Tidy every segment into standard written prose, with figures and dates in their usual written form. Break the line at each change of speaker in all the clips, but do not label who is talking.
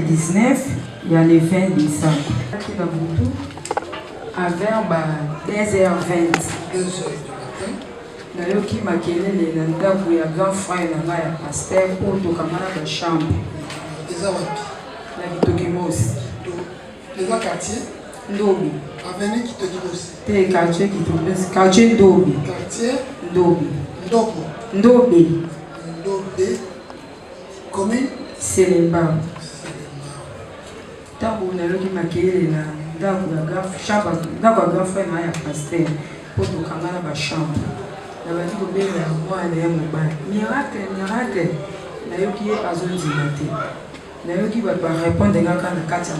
2019, il y a le 20 décembre. Qui va beaucoup à 10h20. 2h. Qui m'a quitté les nandas pour y grand frère dans la pasteur pour tout camarade de chambre. La Kitokimos.
Les quartiers
Ndobi.
Avenue Kitokimos.
T'es quartier Kitokimos. Quartier Ndobi.
Quartier
Ndobi.
Ndobo.
Ndobi.
Ndobi. Commune
Selemba. Tant que nous qui maquillé là, dans la chambre, dans la grand frère na ya pasteur pour tout camarade de chambre. La va dire que bien moi elle est mon bain. Miracle. Na yo qui est azul dimaté. Na yo qui va répondre dans la carte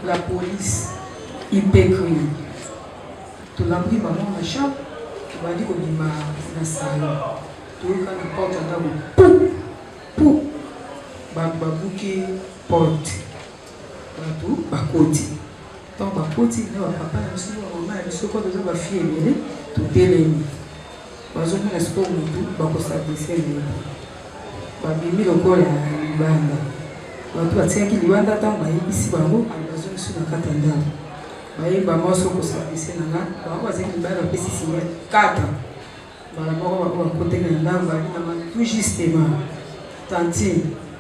la police hypercrime. Tout l'abri va mon chambre. Tu vas dire que bima na salon. Tout quand la porte là pou babuki porte. Tout bakoti. Donc bakoti na papa na biso maman na biso ko bezo ba fille emele to telemi. Bazo mona sport mutu bakosabise le. Babimi lokola libanda. Bato batiaki libanda ntango bayebisi bango bazo misu na kata ndako. Bayeba moso kosabise na nga bango bazaki libanda bapesi signe kata. Bala moko bakoteka na ndako balingama tout justement. Tanti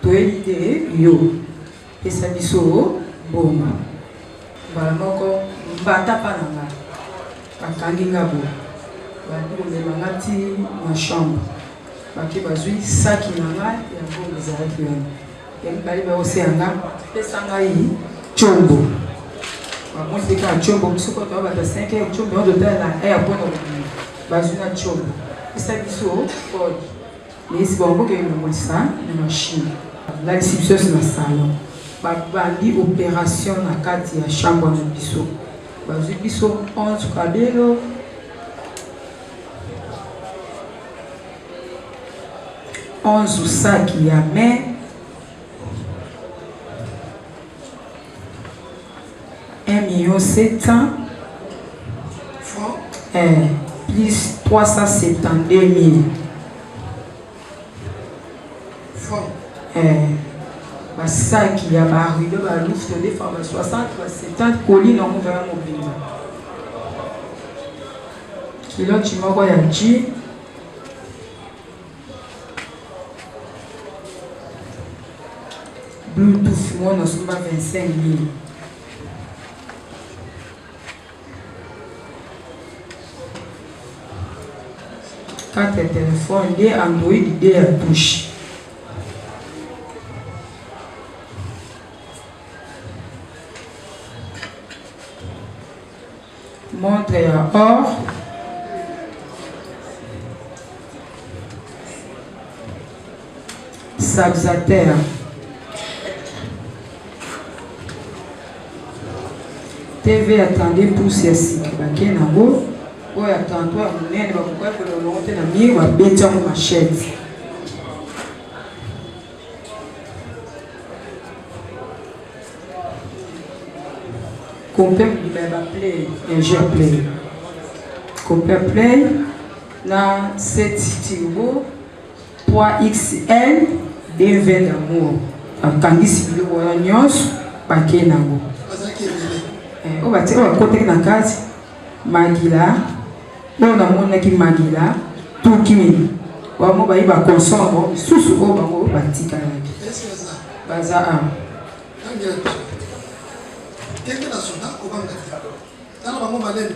toyebi te yo pesa biso bongo. Bala moko mbata pa na nga bakangi nga bo bakomema nga ti na chambre bake bazwi saki na nga yango ezalaki wana yango bali baoseya nga pesa ngai combo bamoseka combo biso koto babata 5 heures combo yodotala na airport na kobima bazwi na combo pesa biso kode nayesi bangoke nomolisa na machine lalisi biso nyonso na salon babandi opération na kati ya chambre na biso bazwi biso 11 kabelo 11 sacs ya main 1,7 million plus 372 000 basaki ya barido balufu todefa ba 60 ba 70 colis na muvaya mobimba kiloti moko ya ji Bluetooth mona sumba 25 000 carte de téléphone de Android de ya touche montre ya or saxateur TV attendez pour ces cycles bakena ngo oya tanto ya munene bakoka ko longote na mi wa beta ko machette compare ba play un play compare play na 7 turbo 3XL D20 d'amour akangisi bilo wana nyonso bakena ngo o bati o kote na kati magila on a monaki magila tout kimi wa mo ba iba consomme susu o bango batika yaki baza a
Quel est son nom? Comment on va dire?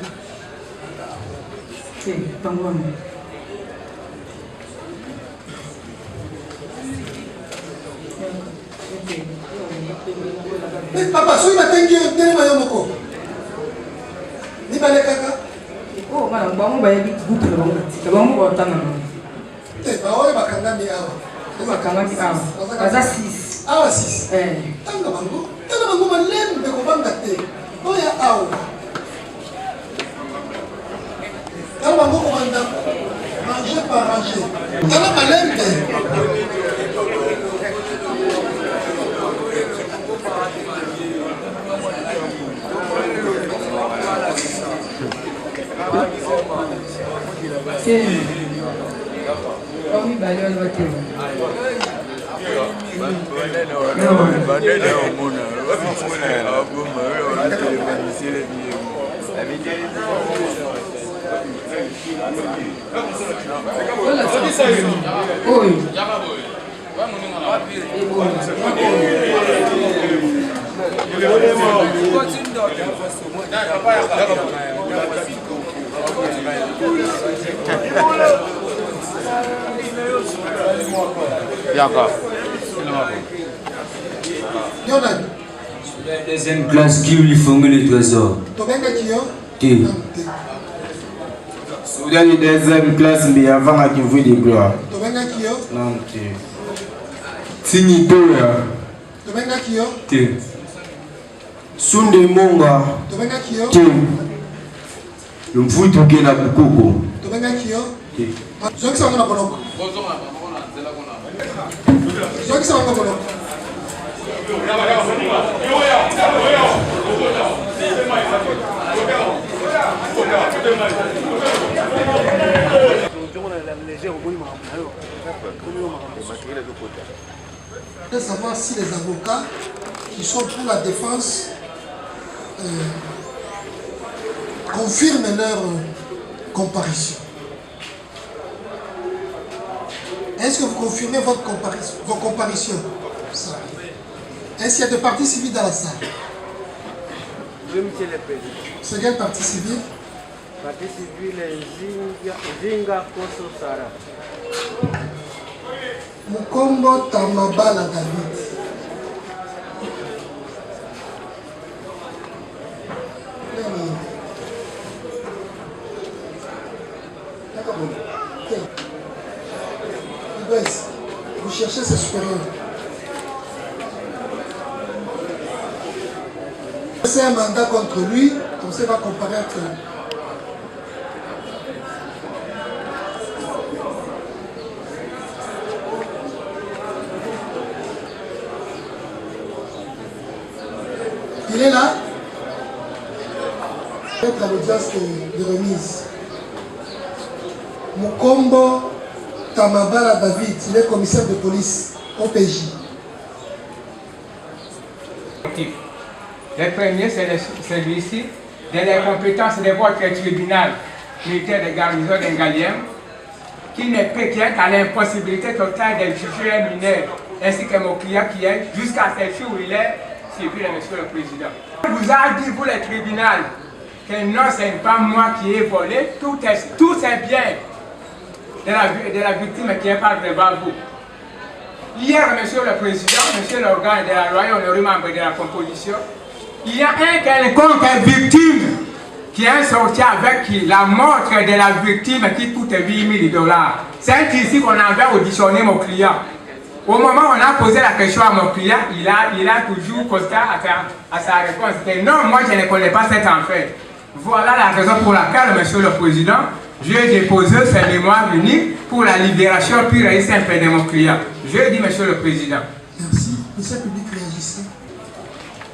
Papa, so il m'a dit que tu n'es pas ni pas les caca.
Oh, madame, bon, on va y aller goûter le bon. Le bon, on va attendre.
Eh, bah, on va quand même y avoir.
On va quand même y avoir. Baza 6.
Ah, 6.
Eh.
Tanga mango. Tanga mango, ma lèvre de comment gâter. Oh, ya ah. Tanga mango, comment manger par manger. Tanga ma lèvre.
Deuxième classe qui lui fongue le trésor. Qui? Soudain de deuxième classe, mais avant à qui vous de gloire. Non, tu. Finito là. Tu. Sunde Monga. Tu. Le mfutu qui est la Bukoko. Tu.
De savoir si les avocats qui sont pour la défense confirment leur comparution. Est-ce que vous confirmez vos comparutions? Est-ce qu'il y a des parties civiles dans la salle?
Oui, monsieur le président.
C'est quelle partie civile?
Partie civile Zinga Koso Sara.
Mukombo Tamabala David. Vous cherchez ses supérieurs. C'est un mandat contre lui, comme ça il va comparaître. Il est là. Être à l'audience de remise. Mukombo Tamabala David, il est commissaire de police au PJ.
Le premier, c'est celui-ci, de les compétences de votre tribunal militaire de garnison d'Engalien, qui a l'impossibilité totale de juger un mineur, ainsi que mon client qui est, jusqu'à ce jour où il est suivi de Monsieur le Président. On vous a dit, vous, le tribunal, que non, ce n'est pas moi qui ai volé, tout est bien de la victime qui est par devant vous. Hier, Monsieur le Président, Monsieur l'organe de la loi et honoré membre de la composition, il y a un quelconque victime qui est sorti avec la montre de la victime qui coûte 8 000 $. C'est ici qu'on avait auditionné mon client. Au moment où on a posé la question à mon client, il a toujours constat à sa réponse que non, moi je ne connais pas cet enfant. Voilà la raison pour laquelle, Monsieur le Président, j'ai déposé ce mémoire unique pour la libération pure et simple de mon client. Je dis, Monsieur le Président.
Merci. Monsieur le public, réagissez.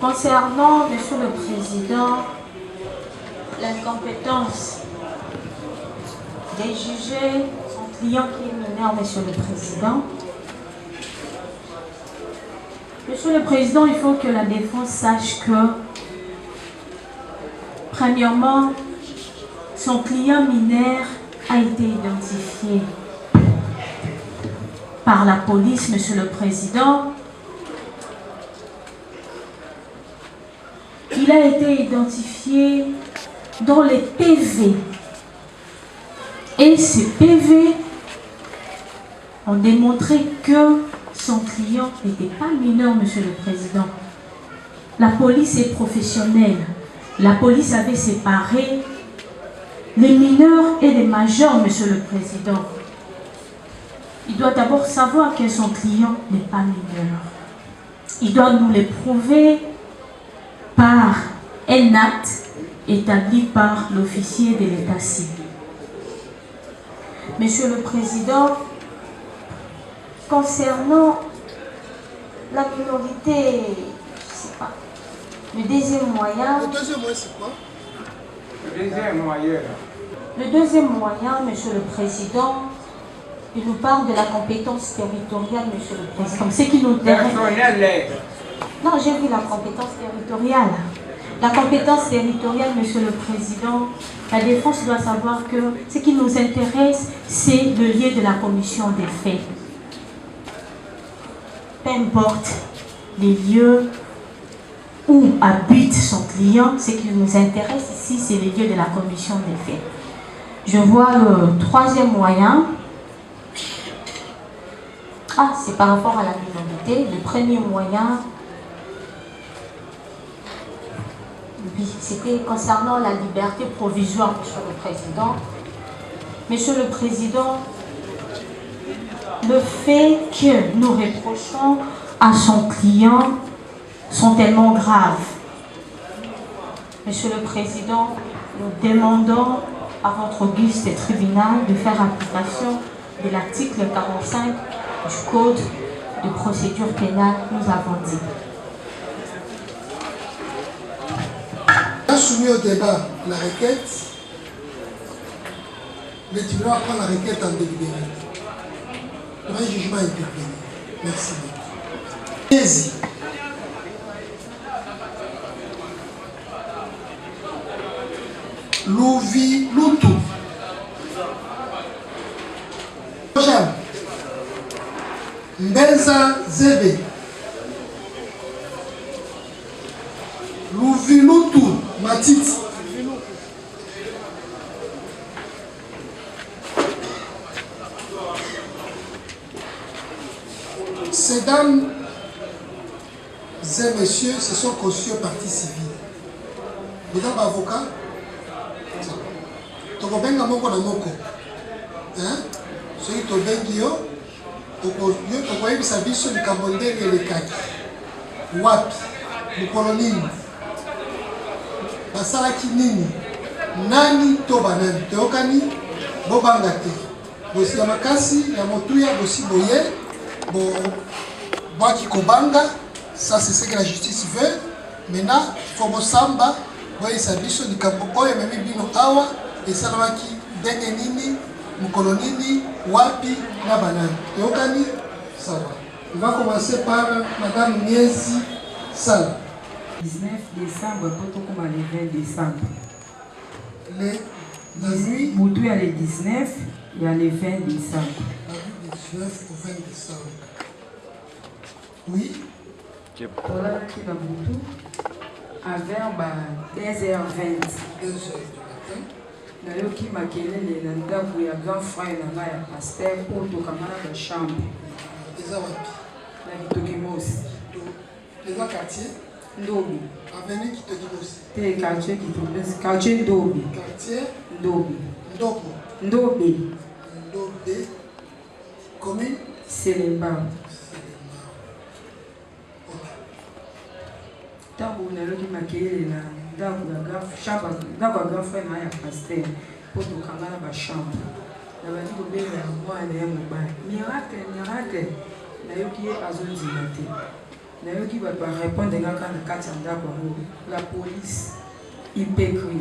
Concernant, Monsieur le Président, l'incompétence de juger son client qui est mineur, Monsieur le Président. Monsieur le Président, il faut que la défense sache que, premièrement, son client mineur a été identifié par la police, Monsieur le Président. Il a été identifié dans les PV. Et ces PV ont démontré que son client n'était pas mineur, Monsieur le Président. La police est professionnelle. La police avait séparé les mineurs et les majeurs, Monsieur le Président. Il doit d'abord savoir que son client n'est pas mineur. Il doit nous le prouver par un acte établi par l'officier de l'état civil. Monsieur le Président, concernant la minorité, je ne sais pas, le deuxième moyen...
Le deuxième moyen, c'est quoi?
Le deuxième moyen.
Le deuxième moyen, Monsieur le Président, il nous parle de la compétence territoriale, Monsieur le Président. Ce qui nous intéresse. Non, j'ai vu la compétence territoriale. La compétence territoriale, Monsieur le Président, la défense doit savoir que ce qui nous intéresse, c'est le lieu de la commission des faits. Peu importe les lieux où habite son client, ce qui nous intéresse ici, c'est les lieux de la commission des faits. Je vois le troisième moyen. Ah, c'est par rapport à la minorité. Le premier moyen, oui, c'était concernant la liberté provisoire, Monsieur le Président. Monsieur le Président, le fait que nous reprochons à son client sont tellement graves. Monsieur le Président, nous demandons à votre auguste tribunal de faire application de l'article 45 du Code de procédure pénale, nous avons dit.
On a soumis au débat la requête. Le tribunal prend la requête en délibéré. Un jugement intervenu. Merci. Allez-y. Louvi Loutou. Jean. Mbenza Zebe. Louvi Loutou. Matite. Ces dames et messieurs se sont conçus au parti civil. Mesdames avocats, tokobenga moko na moko. Soki tobengi yo, tokoyebisa biso likambo ndenge elekaki. Wapi, mokolo nini, basalaki nini, nani to banani, toyokani bobanga te. Bosi ya makasi ya motuya bosi boye, boaki kobanga, ça c'est ce que la justice veut. Maintenant, il faut bosamba, boyesa biso likambo oyo memi bino awa, esalamaki ndenge nini, mokolo nini, wapi na banani. Toyokani, ça va. On va commencer par Madame Niezi Sala.
19 décembre, pour le 20 décembre.
La nuit.
Moudou, il y a le 19, il y a le 20 décembre.
La nuit du 19 au 20 décembre. Oui.
Voilà qui va Moudou, à vers 10h20.
2h du matin.
Nayoki makelele na ndaku ya grand frère na nga ya pasteur otoka mana ba chambre.
Eza wapi?
Na Kitoki Mosi.
Eza quartier?
Ndobi.
Avenue Kitoki Mosi.
Te quartier Kitoki Mosi. Quartier Ndobi.
Quartier?
Ndobi.
Ndoko.
Ndobi.
Ndobi. Commune?
Selemba.
Ok.
Tango nayoki makelele na ndaku ya grand frère na ya pasteur otoka mana ba chambre. Na bandi kobela mwana ya mobali. Miracle. Nayoki ye azondima te. Nayoki bato barépondre kaka na kati ya ndako yango. La police ipekri.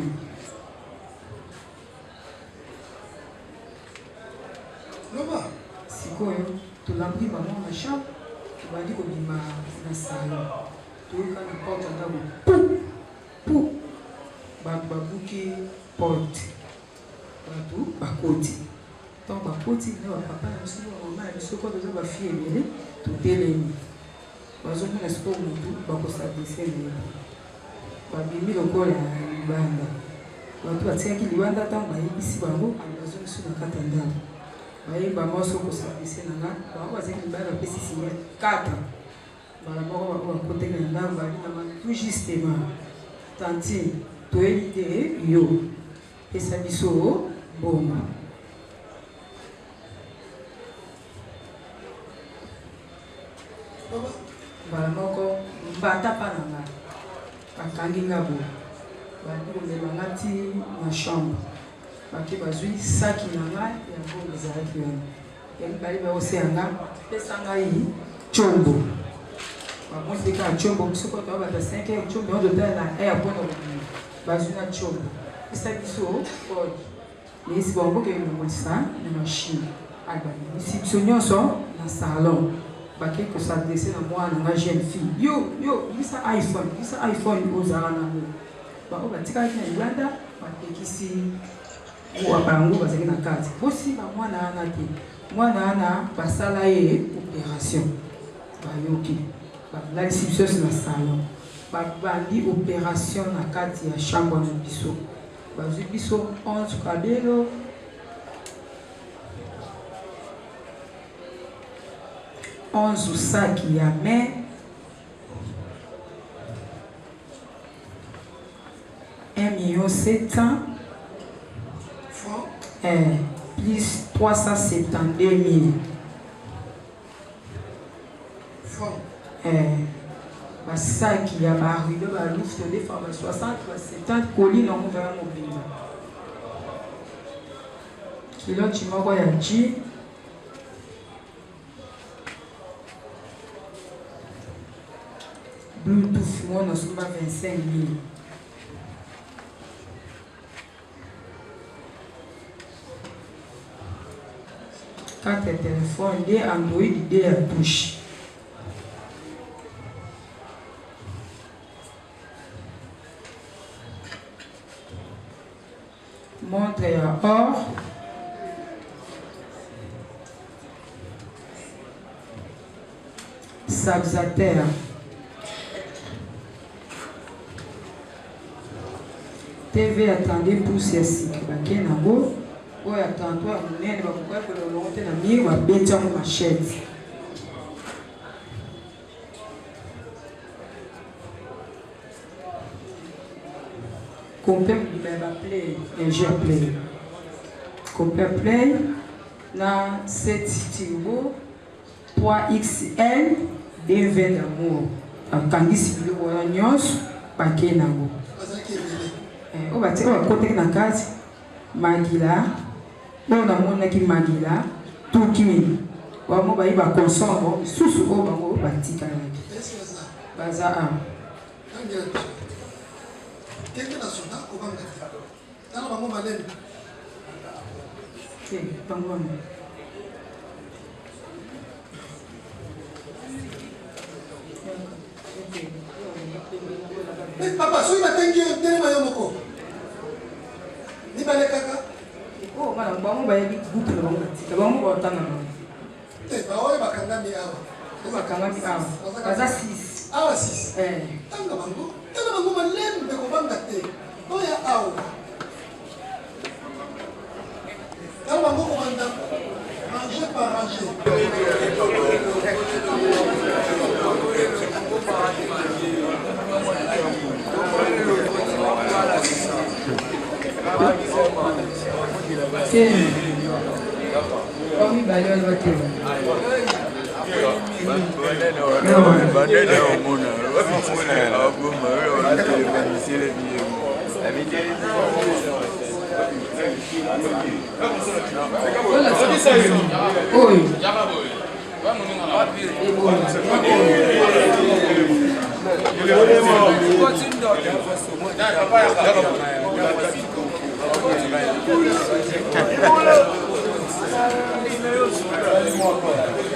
Loba.
Sikoyo tolambwi bango na chambre tobandi kobima na salon. Toyoka na porte ya ndako. Pou. Bato babuki porte. Bato bakoti. Tant bakoti na bapapa na biso bamama na biso kwa toza bafille ebele totelemi. Bazomona sikoyo motu bakosadise lelo. Babimi lokola libanda. Bato batiaki libanda ntango bayebisi bango bazongiso na kati ya ndako. Bayeba moso kosadise na nga bango bazaki libanda bapesi signe 4. Bala moko bakoteka na ndako balinama tout justement. Tanti toyebi te yo pesa biso bongo. Bala moko mbata pa na nga bakangi nga boye bandi komema nga ti na chambre bake bazwi saki na nga yango ezalaki wana yangi bali baoseya nga pesa ngai combo bamonisi kaka combo soko toa bata 5 heures combo yango totala na airport na kobima bazwi na combo pesa biso kode yesi bango boke ememolisa na machine abamisi biso nyonso na salon baki ko s'adresser na mwana jeune fille yo bisa iPhone ozala na mo ba o batika na Uganda batekisi wa bango bazali na kati bosi ba mwana ana basala ye opération bayoki la réception na salon bandi opération na kati ya chambre na biso bazwi biso 11 kabelo 11 sacs il y a mais 1,7 million plus 372 000 francs. Sac il y a rideau louft des femmes 60 70 colis non ouvert mobile. Kilo tu m'envoies un jean. Bluetooth, moi, on a souvent 25 000. Carte de téléphone, des Android, des touche. Montre à or. Saxateur. TV attendez pour ceci. Baké nango. Oya attends-toi à mon aide. Pourquoi que le monter na mire va bêter en machette. Complet play, un jeu play. Complet play. Na 7 turbo 3XL DV d'amour. Quand si le voyons nyos baké nango. On va tirer côté na case magila on a mon qui magila tout qui wa mo ba iba consomme susu o ba mo ba tika na baza a
quelqu'un na sona ko banga na ba mo malem
bangon
papa so iba tengi tele mayo moko ni bale kaka
oh mala bango ba yebi groupe na bango tika bango ba tanga na
ba oye bakanga mi awa
bakanga mi awa baza 6
awa 6 tanga bango malem de ko banga te oya awa tanga bango ko banga ranger par ranger
Kami balon waktu.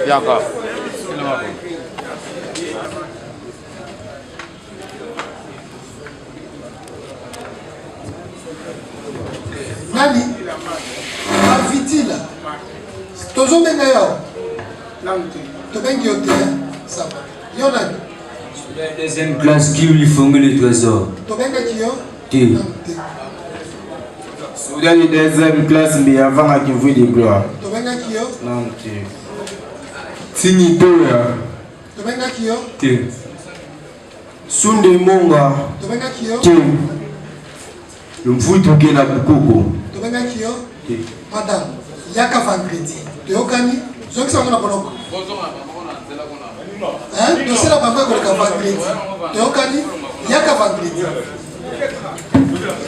D'accord.
Nani? Avitila. Tozo menga yo. To bengi yo te. Ça va. Yo nani?
La deuxième classe qui lui fongue le trésor.
To benga ki yo?
T.
Soudain de deuxième classe mais avant à qui vous de gloire.
To benga ki yo?
Non T. Tini Doya.
To benga ki yo?
T. Sunde Monga.
To benga ki yo?
T. Le mfutu ke na bukoko.
To benga ki yo?
T.
Madame, yaka vendredi. To yokani? Zongi sa ngona bonoko. Hein? To sela bamba ko ka vendredi. To yokani? Yaka vendredi.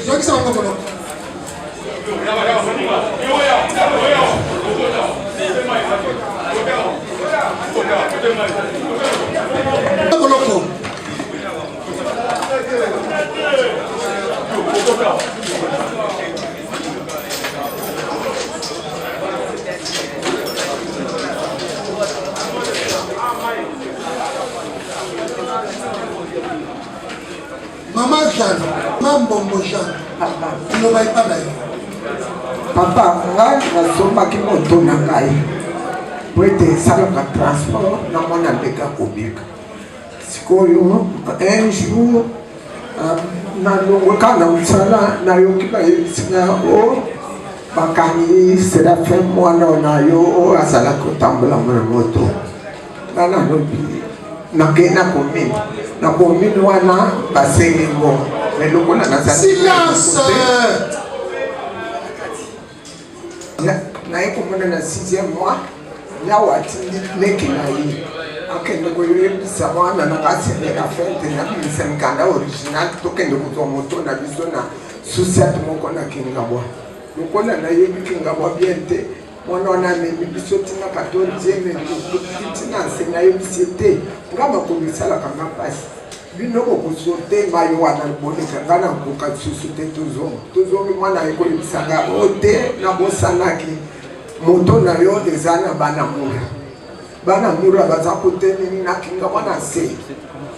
Zongi sa ngona bonoko. Bonoko. Jean. Mambombo Jean. Non va pas là.
Papa, ngai nasomaki moto na ngai po ete esalaka transport na mwana ndeka kobika. Sikoyo un jour nalongwaka na mosala nayoki bayebisinga o bakangi Séraphin mwana na yo oyo azalaki kotambola na moto. Nga nalobi nakei na komini wana basengi ngo me lokola nazali
silence.
naye komona na 6e mois yawa atindi leki na ye akende koyebisa mwana nanga Séraphin te nabimisa mikanda original tokende kozwa moto na biso na société moko na Kingabwa lokola nayebi Kingabwa bien te mwana wana amemi biso ntina 14e ntina enseigne ayebisi ete nga bakomisalaka nga mpasi bino bokosote mayo wana boleka nga na koka lisusu te tozongi mwana ye koyebisanga o te nabosanaki moto na yo eza na bana mura baza kotenini na Kingabwa na se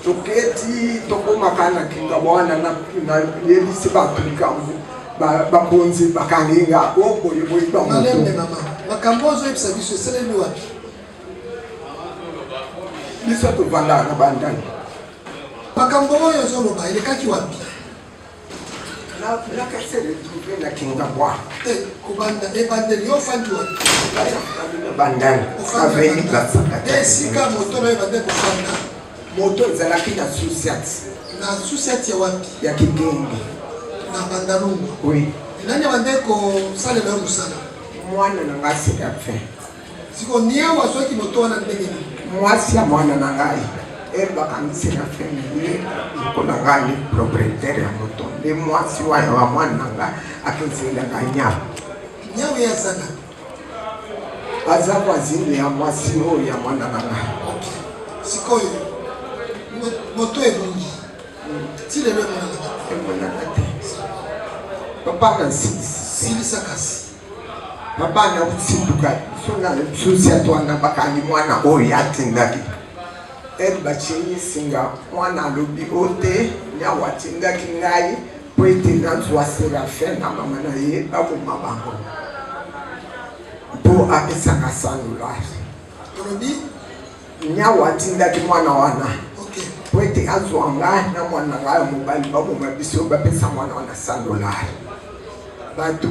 toketi tokomaka na Kingabwa wana nayebisi bato likambo bakonzi bakanginga boyeboyi
Madame de maman, makambo ozoyebisa biso esalemi wapi?
biso tovanda na bandani.
Makambo oyo ozoloba elekaki wapi?
nakase retrouve na Kingabwa
kobanda ebandeli yo ofandi wapi?
bandani aveyi basaka
esika moto na ebande kofanda
moto ezalaki na société
ya wapi?
ya Kigenge
na Bandalungu.
oui
nani abande kosalela yo mosala?
mwana na ngai Séraphin
siko nie wazwaki moto wana ndenge nini?
mwasi ya mwana na ngai bakangi Séraphin ye lokola ngai ni propriétaire ya moto nde mwasi wayo wa mwana na ngai akezelaka nyama
nyawe yazana
aza voisine ya mwasi oyo ya mwana na ngai.
sikoyo moto ebongi ti lelo
emonaka te papa na
silisa kasi
papa na usinduka sona société wana bakangi mwana oyo atindaki bacinyisinga mwana alobi o te nyawo atindaki ngai po ete nazwa Séraphin na mama na ye baboma bango mpo apesaka $100
olobi
nyawo atindaki mwana wana po ete azwa ngai na mwana ngai mobali baboma biso bapesa mwana wana $100 bato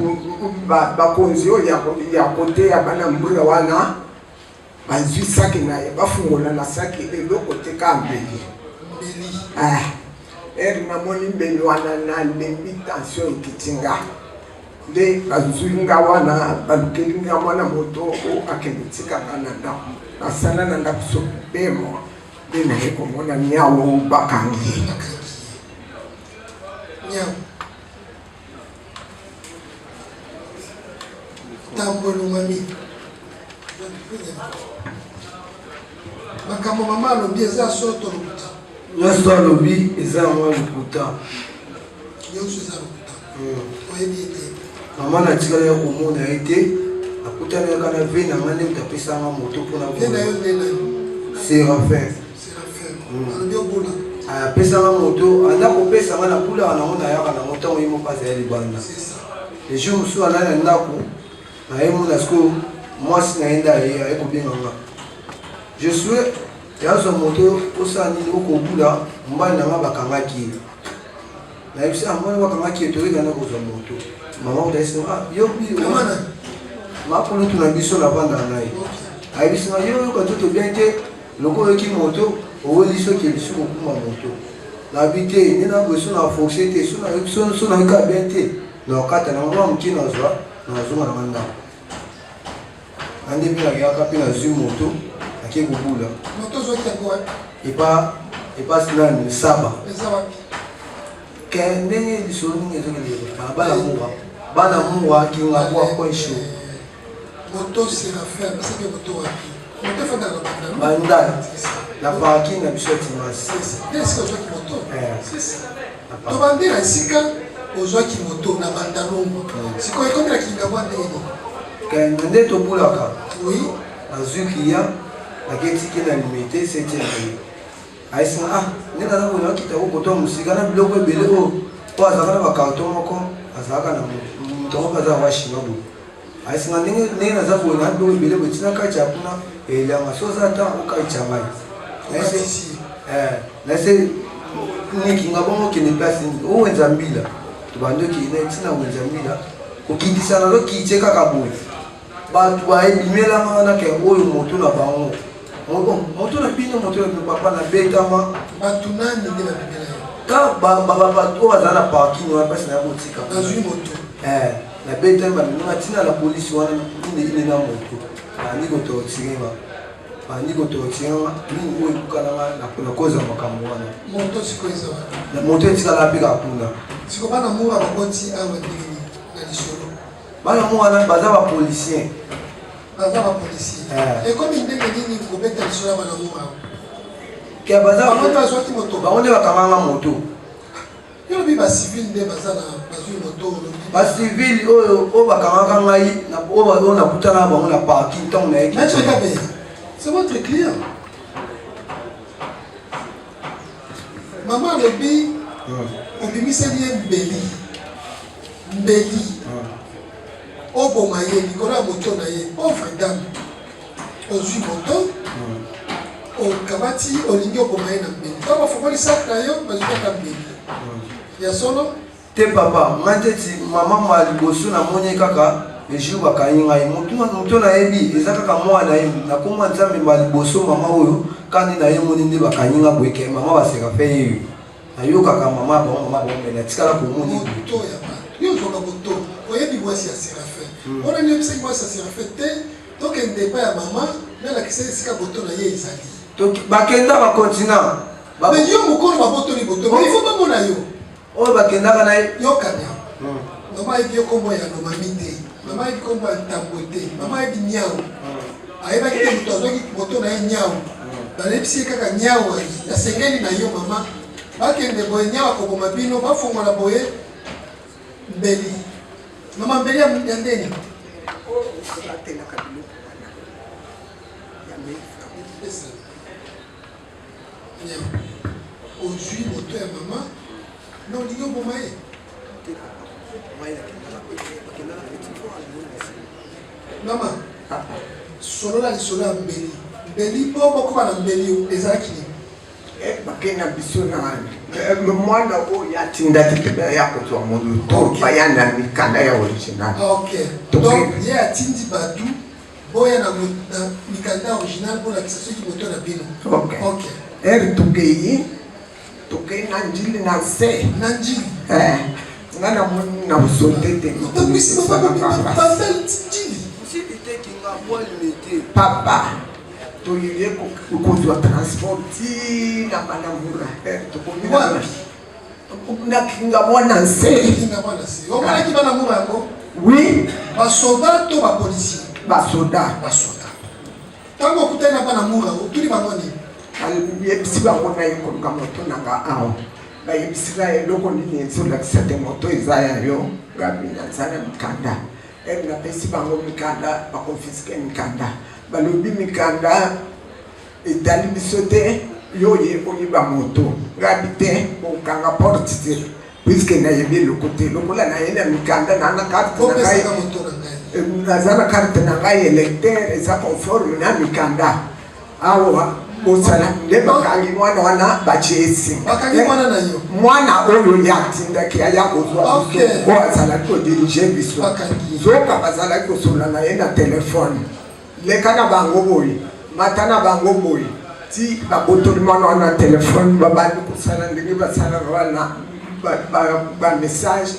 bakonzi oyo ya kote ya bana mbula wana bazwi saki na ye bafungola na saki eloko te ka mbeli namoni mbeli wana nalembi tension ekitinga nde bazwi nga wana balukeli nga mwana moto o akende tikanga na ndako nasala na ndako so bemo nde naye komona nyawo bakangi
nyawo tambolo mami makambo mama alobi eza soto lokuta
nyonso alobi eza mwa lokuta
nyonso eza lokuta oyebi ete
mama natikala ya komona ye te akutani yaka na ve na nga nde moto apesanga moto mpona
na yo nde nani
Séraphin
alobi obula
apesanga moto anda kopesanga na bulaka nango nayaka nango ntango ye moko azali libanda le jour mosusu alali na ndako naye mona sikoyo mwasi na ye nde aye kobenganga je souhaite yazwa moto osala nini okobula mobali na nga bakangaki ye nayebisi mwana bakangaki ye toyekana kozwa moto mama otaisina yobi makolo tuna biso na vandaka na ye ayebisinga yo yoka nzoto bien te loko oyoki moto oweli soki elisu kokuma moto nabi te nde naboye so na force te so nayoka bien te naokata na mama moke nazonga na mandako ande mpe nakeyaka mpe nazwi moto ake kobula
moto ozwaki yango wapi?
epasi nani saba
eza wapi?
ke ndenge lisolo ningi ezokeleka bana muwa Kingabwa kwesho
moto Séraphin apesaki moto wapi? moto efandaka na
bandani na parking na biso ya timasi
nde esika ozwaki moto tobandi na esika ozwaki moto na Bandalungu sikoyo ekomi na Kingabwa ndenge nini?
nde tobulaka
oui
nazwi client naketiki na limité 7e ayesinga nde naza kona akita kokotoa mosika na biloko ebele oyo
oyo azalaka na bakarton moko azalaka na moto moko aza washima boye asinga ndenge naza boye na biloko ebele boye tina kati ya kuna elanga so oza ata okati ya mai nase nikinga bongo okende place owenza mbila tobandi okende ntina wenza mbila okindisa nazo kitie kaka boye bato baebimelanga wana ke oyo moto na bango moto na bino moto na papa na betama
bato nani nde babimela
bato oyo baza na parking wana mpasi na ya kotika
bazwi moto
na betama baminga ntina la polisi wana ine na moto bandi kotortirema nini oyo ekukananga na koza makambo wana
moto sikoyo eza wana
moto etikala apeka kuna
siko bana mura bakoti awa ndenge na lisolo
bana mo wana baza bapolicien
baza bapolicien ekomi ndenge nini kobeta lisolo ya bana mura
ke
bango bazwaki moto
bango nde bakamanga moto
yolobi bacivile nde baza na bazwi moto
bacivile oyo bakamaka ngai oyo nakutana bango na parking ntango nayeki
c'est votre client. Maman alobi obimiseli ye mbeli oboma ye likolo ya moto na ye pauvre dame ozwi moto okabati olingi oboma ye na mbeli ntango bafongoli sak na yo bazwi kaka mbeli ya solo
te papa ngai teti mama ma liboso namoni kaka ejour bakangi ngai moto nayebi eza kaka mwana ye nakoma nzambe ma liboso mama oyo kandi na ye moni nde bakangi nga boyeke mama baseka mpe yeyo nayokaka mama bango natikala komoni
moto ya bato yo ozwaka moto oyebi mwasi ya Séraphin wana niyebisaki mwasi ya Séraphin te tokende epai ya mama nalakisa esika boto na ye ezali
bakenda bakontina
me yo mokolo babotoli boto me ifo bamona yo
oyo bakendaka na ye
yokana mama ayebi yo kombo ya nomami te mama ayebi kombo ya ntambo te mama ayebi nyau ayebaki te moto azwaki moto na ye nyau balebisi ye kaka nyau asengeli na yo mama bakende boye nyau akoboma bino bafongola boye mbeli mama mbeli ya ndeni ozwi moto ya mama na olingi oboma ye mama solola lisolo ya mbeli mpo bokoba na mbeli ezalaki nini
bakena biso na mwana oyo atindaki mpe ya kozwa moto baya na mikanda ya original
ok donc ye atindi batu boya na mikanda original bolakisa soki moto na bino ok
ere tokei na njili na se
na njili
nga namoni na bosote te papa toyelie kozwa transport tina banamura nakinga mwana nse
omonaki banamura yango
oui
basoda to bapolisier
basoda
ntango okutani na banamura otuli bango nini
bayebisi bango na ye koluka moto nanga awa bayebisika eloko nini ezolakisa te moto eza ya yo ngabina nza na mikanda napesi bango mikanda bakonfiske mikanda balobi mikanda etali biso te yo oyeba moto ngabi te okanga porte te puiske nayebi eloko te lokola naye na mikanda naza na karte na ngai électeur eza conforme na mikanda awa osala nde bakangi mwana wana baciesi mwana oyo yatindaki aya kozwa o azalaki kodirige biso zoka bazalaki kosola na ye na telefone leka na bango boye mata na bango boye ti babotoli mwana wana telefone babandi kosala ndenge basalaka wana bamessage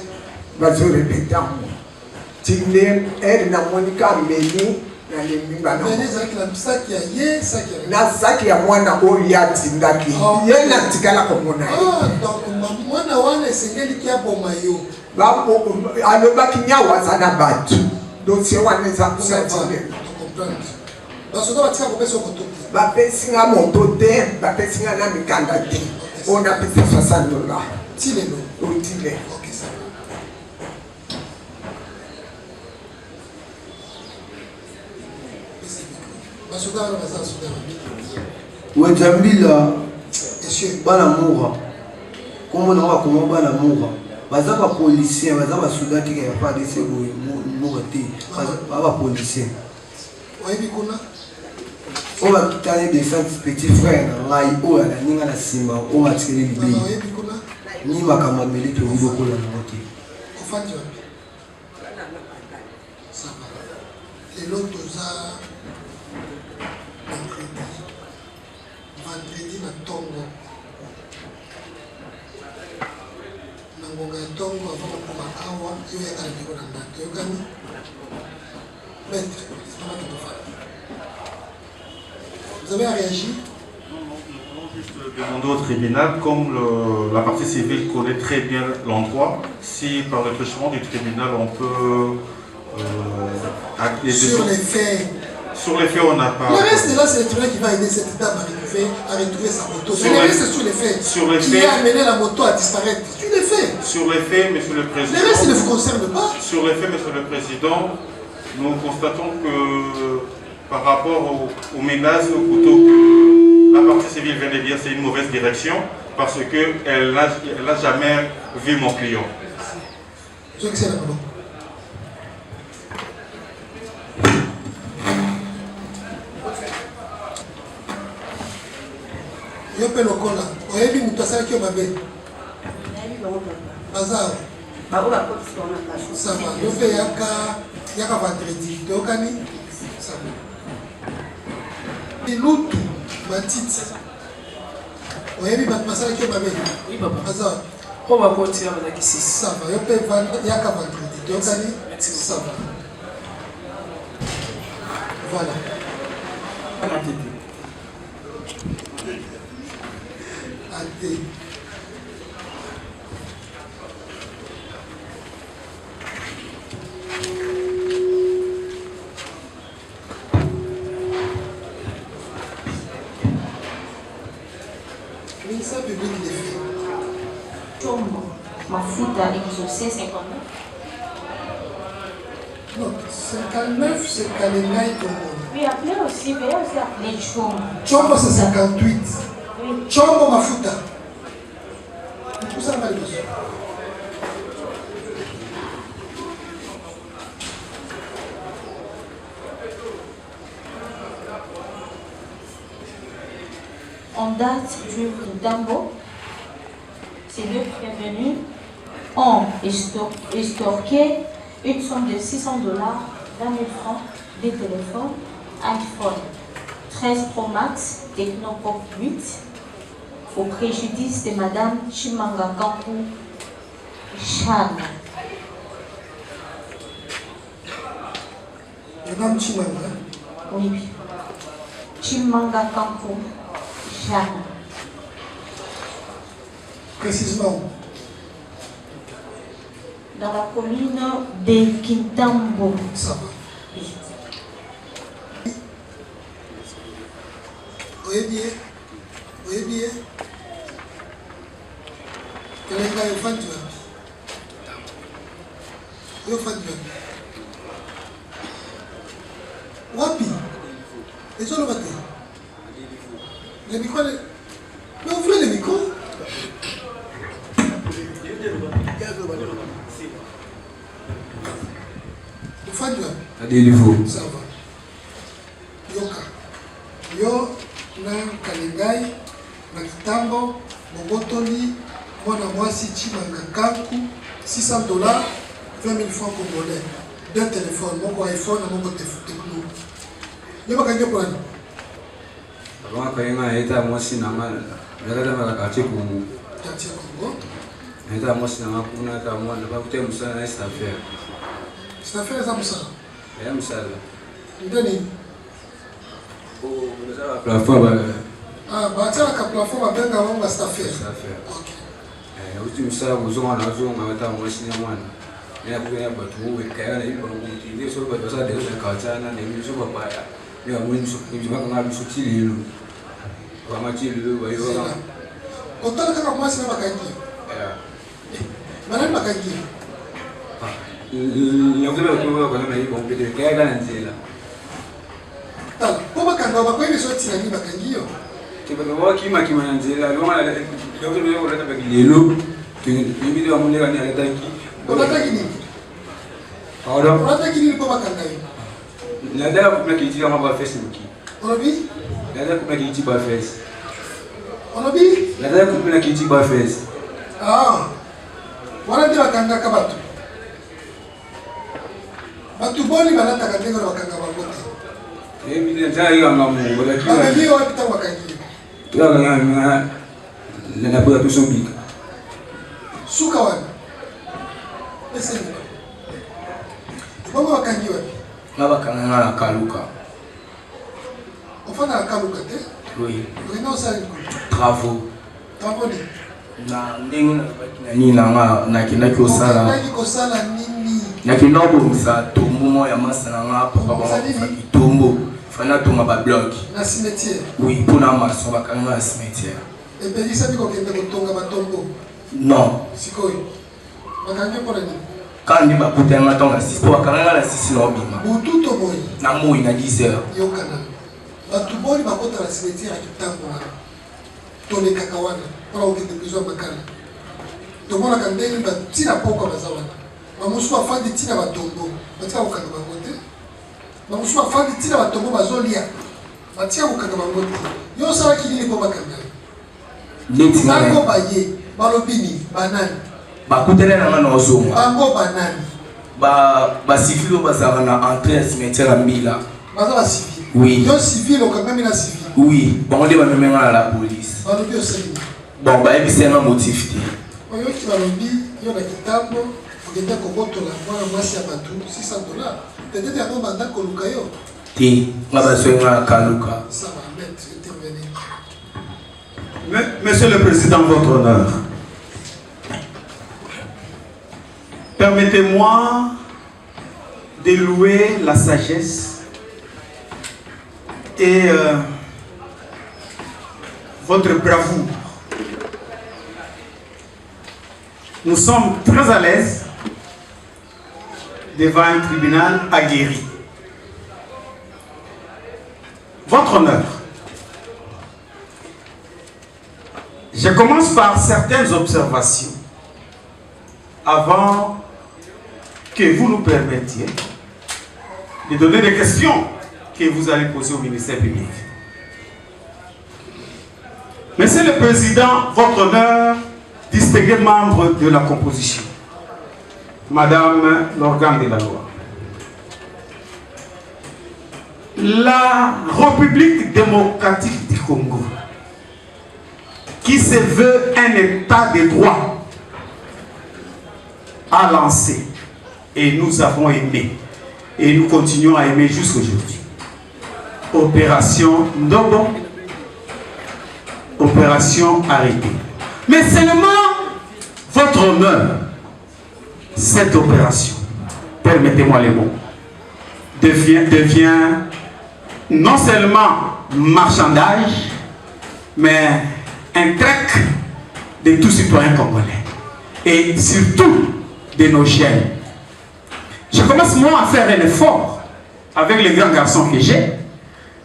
bazorepete yango ti nde ere namonika meni na saki ya mwana oyo yatindaki ye natikala komona
mwana wana esengeliki aboma yo
alobaki nyau aza na bato dosie wana eza kunatile bapesinga moto te bapesinga na mikanda te oyo napesa $60 otile
wetambila bana mura kombo na wakoma bana mura baza ba policier baza ba soldat qui a pas de ce mot ba policier
oyebi kuna
on va quitter des petits frères na ngai o ala ninga na sima o matikeli libi
oyebi kuna
ni makambo meli to bido kola na moto
ofandi wapi saba lelo toza vendredi na tongo na ngonga ya tongo avant kokoma awa yo yakala biko na ndako yokani maître vous avez réagi?
Demander au tribunal, comme la partie civile connaît très bien l'endroit, si par le truchement du tribunal on peut
sur les faits.
Sur les faits, on n'a pas.
Le reste là, c'est le tribunal qui va aider cette dame à retrouver sa moto. Mais le reste, c'est sur les faits.
Sur les
qui
faits.
a amené la moto à disparaître. Sur les faits.
Sur les faits, monsieur le président.
Le reste ne vous concerne pas.
Sur les faits, monsieur le président, nous constatons que par rapport aux menaces, au couteau que la partie civile vient de dire, c'est une mauvaise direction parce qu'elle n'a jamais vu mon client.
Je sais que c'est la bonne. Yo pe lokola oyebi mutu asalaki yo mabe bazao sava yo pe yaka vendredi toyokani sava ilutu matiti oyebi bato basalaki yo mabe bazao sava yo pe yaka vendredi toyokani sava voilà ate ministère public des faits
Chombo mafuta exaucé 59
non 59 c'est Kalengai Tombo
oui appelé aussi appelé Chombo
Chombo c'est 58 Chombo mafuta. Tout ça va liboso.
En date du Dambo, ces deux prévenus ont estorqué une somme de $600, 20 000 francs, des téléphones, iPhone 13 Pro Max, Technopop 8, au préjudice de Madame Chimanga Kankou Chan.
Madame Chimanga?
Oui. Chimanga Kankou Chan.
Précisément?
Dans la commune de Kintambo.
Ça va. Oui bien. Kalenga yofandi wapi ezoloba te le micro mais ouvrez le micro ofandi wapi ça va yoka yo na Kalengai na Kitambo Bobotoli mwana mwasi Chimanga Kanku $600 20 000 francs congolais deux téléphones moko iPhone na moko Techno yo bakangi pour nani
avant kayenga eta mwasi na mala nakata mala quartier Congo eta mwasi na kuna ta mwana ba kutia musala na cette affaire
ça musala
ya musala
ndani
oh musala plafond
baatiaka plafond babenga bango cette affaire
uti musala kuzonga na zonga eta mwasi na mwana ina kukenya batu wekaya na ibo kuti ndio so batu sa dezo kachana na miso babaya ya mwinso ibima kana biso tililo kwa machilo wa hiyo
otala kaka mwasi na bakangi manani bakangi
nyongela kwa na ibo mpete kaya kana nzela
tala po bakanga bakwebe so tilani bakangi yo
kibaba kima na nzela loma ndio ndio kuleta bakilelo Bibi wa munega ni aletaki.
Unataki nini?
Pardon?
Unataki nini kwa makanga hiyo?
Nadala kupna kiti kama ba Facebook.
Unabi?
Nadala kupna kiti ba face.
Unabi?
Nadala kupna kiti ba face.
Wana ndio bakanga kabatu. Batu boni banataka ndengo na bakanga babote.
Bibi ndio hiyo ngamu wala kiwa.
Baba ndio wapita wakangi.
Tuanga na kwa tusubika.
Suka wana. Ese ndio. Baba wakangi wapi?
Baba kana kaluka.
Ofana kaluka te?
Oui.
Reno sali ko.
Travaux.
Travaux ni.
Na ndenge na nini nga na kinda kosala.
Na kosala nini?
Na kinda bomisa tombo ya masana nga papa ba tombo. Fana toma ba bloc.
Na cimetière.
Oui, pour na maso bakanga na cimetière.
Et puis ça dit qu'on vient de tonga ba tombo.
Non.
Sikoi. Bakanga pour nini?
Quand ni bakuta nga tonga sisi po bakanga na sisi na obima.
Butu to boy.
Na moi na 10 heures.
Yo kana. Batu boni bakota na cimetière kitambo wana. Tone kakawana. Para ukende besoin bakana. Tomona kandeni ba tina poko bazawana. Bamusu afandi tina ba tombo. Batia ukanga bangote. Bamusu afandi tina ba tombo bazolia. Batia ukanga bangote. Yo sala kinini ko bakanga.
Leti na.
Bango baye, balobini, banani.
Bakutele na ngana ozomo.
Bango banani.
Ba civil bazara na entrée cimetière Mbila.
Baza ba civil.
Oui.
Yo civil o quand même na civil.
Oui, bon on va même à la police.
Balobi o sali.
Bon ba ebi c'est un motif.
Oyo ki balobi yo na kitambo, okende koboto la mwana mwasi ya batu $600. Peut-être ya no banda koluka yo.
Ti, ngaba soinga kaluka.
Ça va mettre intervenir.
Monsieur le Président, votre honneur, permettez-moi de louer la sagesse et votre bravoure. Nous sommes très à l'aise devant un tribunal aguerri. Votre honneur, je commence par certaines observations avant que vous nous permettiez de donner des questions que vous allez poser au ministère public. Monsieur le Président, votre honneur, distingué membre de la composition, Madame l'organe de la loi, la République démocratique du Congo, qui se veut un état de droit, a lancé, et nous avons aimé, et nous continuons à aimer jusqu'aujourd'hui, Opération Ndobo, Opération Arrêté. Mais seulement votre honneur, cette opération, permettez-moi les mots, devient non seulement marchandage, mais un trac de tous citoyens congolais et surtout de nos jeunes. Je commence moi à faire un effort avec les grands garçons que j'ai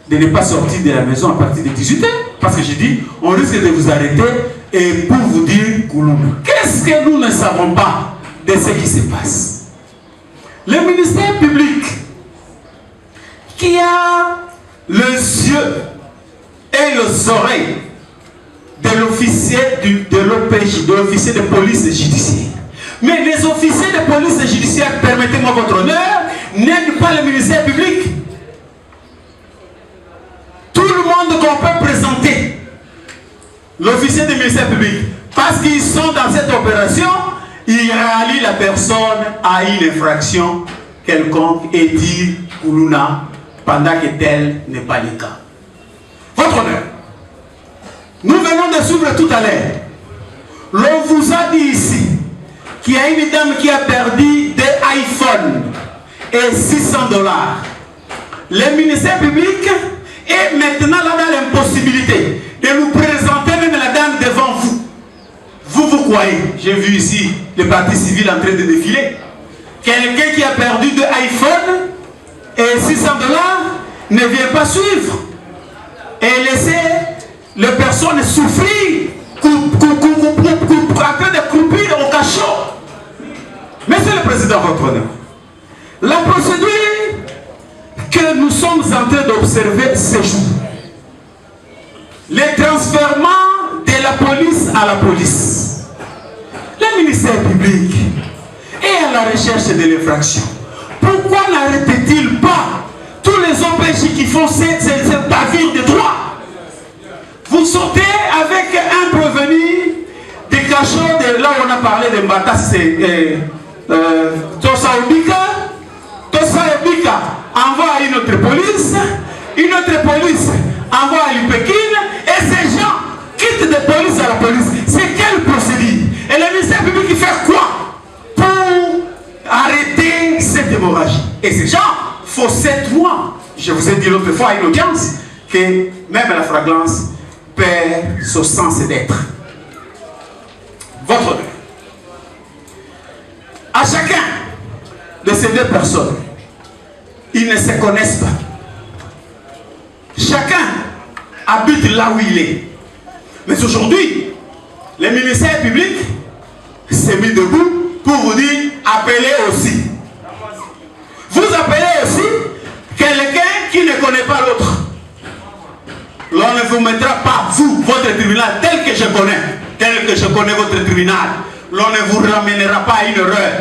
de ne pas sortir de la maison à partir de 18h parce que je dis on risque de vous arrêter et pour vous dire qu'est-ce que nous ne savons pas de ce qui se passe. Le ministère public qui a les yeux et les oreilles de l'officier de l'OPJ, de l'officier de police judiciaire. Mais les officiers de police judiciaire, permettez-moi votre honneur, n'aident pas le ministère public. Tout le monde qu'on peut présenter l'officier du ministère public, parce qu'ils sont dans cette opération, ils rallient la personne à une infraction quelconque et disent Koulouna pendant que tel n'est pas le cas. Votre honneur, nous venons de s'ouvrir tout à l'heure. L'on vous a dit ici qu'il y a une dame qui a perdu des iPhones et $600. Le ministère public est maintenant là dans l'impossibilité de nous présenter même la dame devant vous. Vous croyez, j'ai vu ici le parti civil en train de défiler. Quelqu'un qui a perdu des iPhones et $600 ne vient pas suivre et laisser les personnes souffrir, en train de croupir le Président, votre honneur, la procédure que nous sommes en train d'observer ces jours, les transfèrements de la police à la police, le ministère public est à la recherche de l'infraction. Pourquoi n'arrête-t-il pas tous les OPJ qui font cette bavure de droit? Vous sortez avec un prévenu des cachots de là où on a parlé de Mbata, c'est Tosa Obika envoie une autre police envoie à l'Ipekine, et ces gens quittent de police à la police. C'est quelle procédure? Et le ministère public qui fait quoi pour arrêter cette hémorragie? Et ces gens font 7 mois. Je vous ai dit l'autre fois à une audience que même la fragrance perd son sens d'être. Votre honneur. À chacun de ces 2 personnes, ils ne se connaissent pas. Chacun habite là où il est. Mais aujourd'hui, le ministère public s'est mis debout pour vous dire, appelez aussi. Vous appelez aussi quelqu'un qui ne connaît pas l'autre. L'on ne vous mettra pas, vous, votre tribunal tel que je connais votre tribunal. L'on ne vous ramènera pas à une erreur.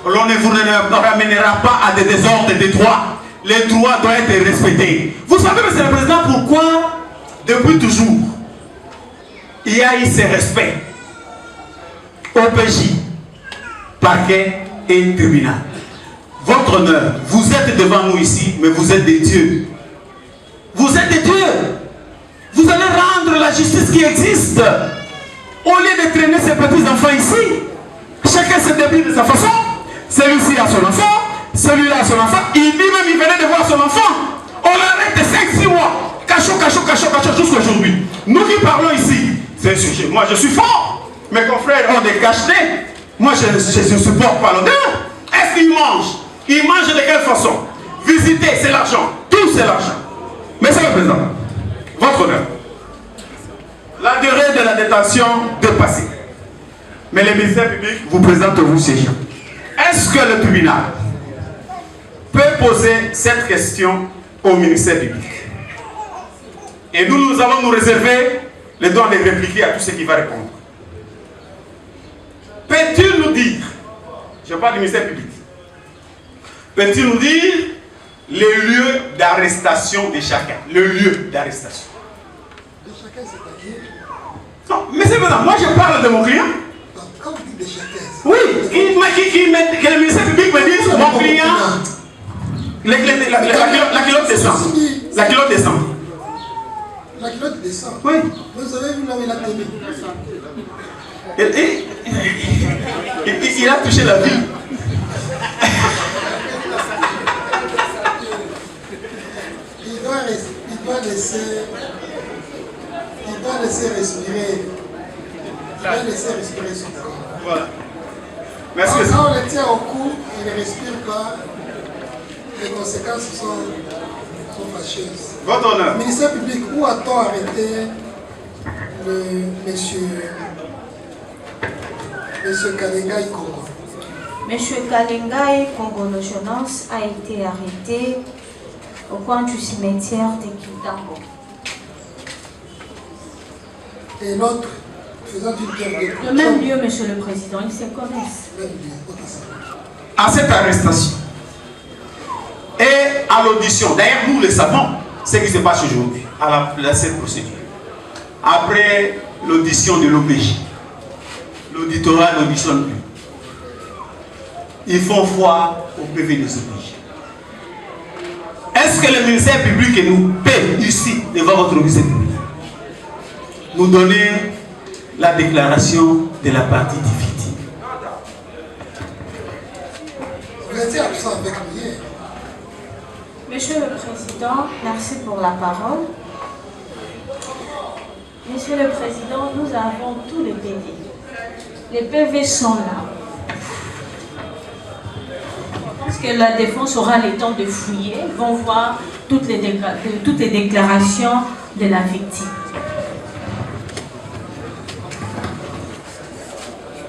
L'on ne vous ramènera pas à des désordres de droit. Les droits doivent être respectés. Vous savez, Monsieur le Président, pourquoi, depuis toujours, il y a eu ce respect OPJ, parquet et tribunal. Votre honneur, vous êtes devant nous ici, mais vous êtes des dieux. Vous êtes des dieux. Vous allez rendre la justice qui existe. Au lieu de traîner ces petits enfants ici, chacun se débrouille de sa façon. Celui-ci a son enfant, celui-là a son enfant. Il dit même, il venait de voir son enfant. On l'arrête de 5-6 mois. Cachot, jusqu'à aujourd'hui. Nous qui parlons ici, c'est un sujet. Moi, je suis fort. Mes confrères ont des cachetés. Moi, je ne supporte pas l'odeur. Est-ce qu'ils mangent? Ils mangent de quelle façon? Visiter, c'est l'argent. Tout, c'est l'argent. Monsieur le Président, votre honneur, la durée de la détention dépassée. Mais le ministère public vous présente vous ces gens. Est-ce que le tribunal peut poser cette question au ministère public? Et nous allons nous réserver le droit de répliquer à tout ce qui va répondre. Peux-tu nous dire, je parle du ministère public, peux-tu nous dire les lieux d'arrestation de chacun? Le lieu d'arrestation.
De chacun, c'est-à-dire?
Non, mais c'est maintenant, moi je parle de mon client.
Quand vous dites de chacun,
oui, que le ministère public me dise, mon client, la culotte descend. La culotte descend.
La culotte descend?
Oui.
Vous avez vu là où il a tenu?
Il a touché la vie.
Il doit laisser respirer. Il doit laisser respirer son corps.
Voilà. Merci.
Quand on le tient au cou, il ne respire pas. Les conséquences sont fâcheuses.
Votre honneur.
Ministère public, où a-t-on arrêté le monsieur Kalengai Congo?
Monsieur Kalengai Congo Nojonance a été arrêté au coin du cimetière de Kintambo.
Et l'autre, faisant une pierre de...
Le même lieu, Monsieur le Président, ils se connaissent.
À cette arrestation et à l'audition, d'ailleurs nous le savons, ce qui se passe aujourd'hui, à cette procédure. Après l'audition de l'OPJ, l'auditorat n'auditionne plus. Ils font foi au PV des OPJ. Est-ce que le ministère public nous paie ici, devant votre ministère public, nous donner la déclaration de la partie des victimes?
Vous étiez absent avec nous hier.
Monsieur le Président, merci pour la parole. Monsieur le Président, nous avons tous les PV. Les PV sont là. Je pense que la défense aura le temps de fouiller. Ils vont voir toutes les déclarations de la victime.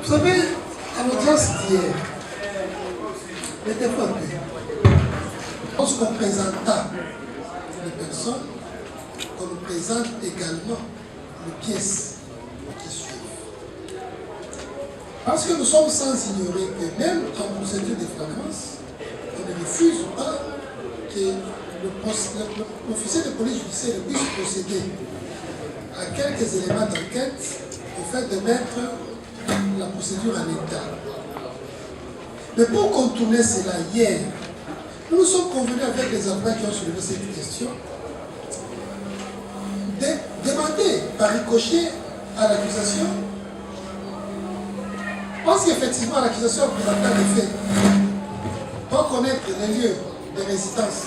Vous savez, à l'audience d'hier, Mettez-vous un peu. Lorsqu'on présenta les personnes, on nous présente également les pièces qui suivent. Parce que nous sommes sans ignorer que même en procédure de flagrance, on ne refuse pas que l'officier de police judiciaire puisse procéder à quelques éléments d'enquête au fait de mettre la procédure en état. Mais pour contourner cela, hier, nous nous sommes convenus avec les avocats qui ont soulevé cette question de demander par ricochet à l'accusation, parce qu'effectivement l'accusation présentant les faits, pour connaître les lieux de résidence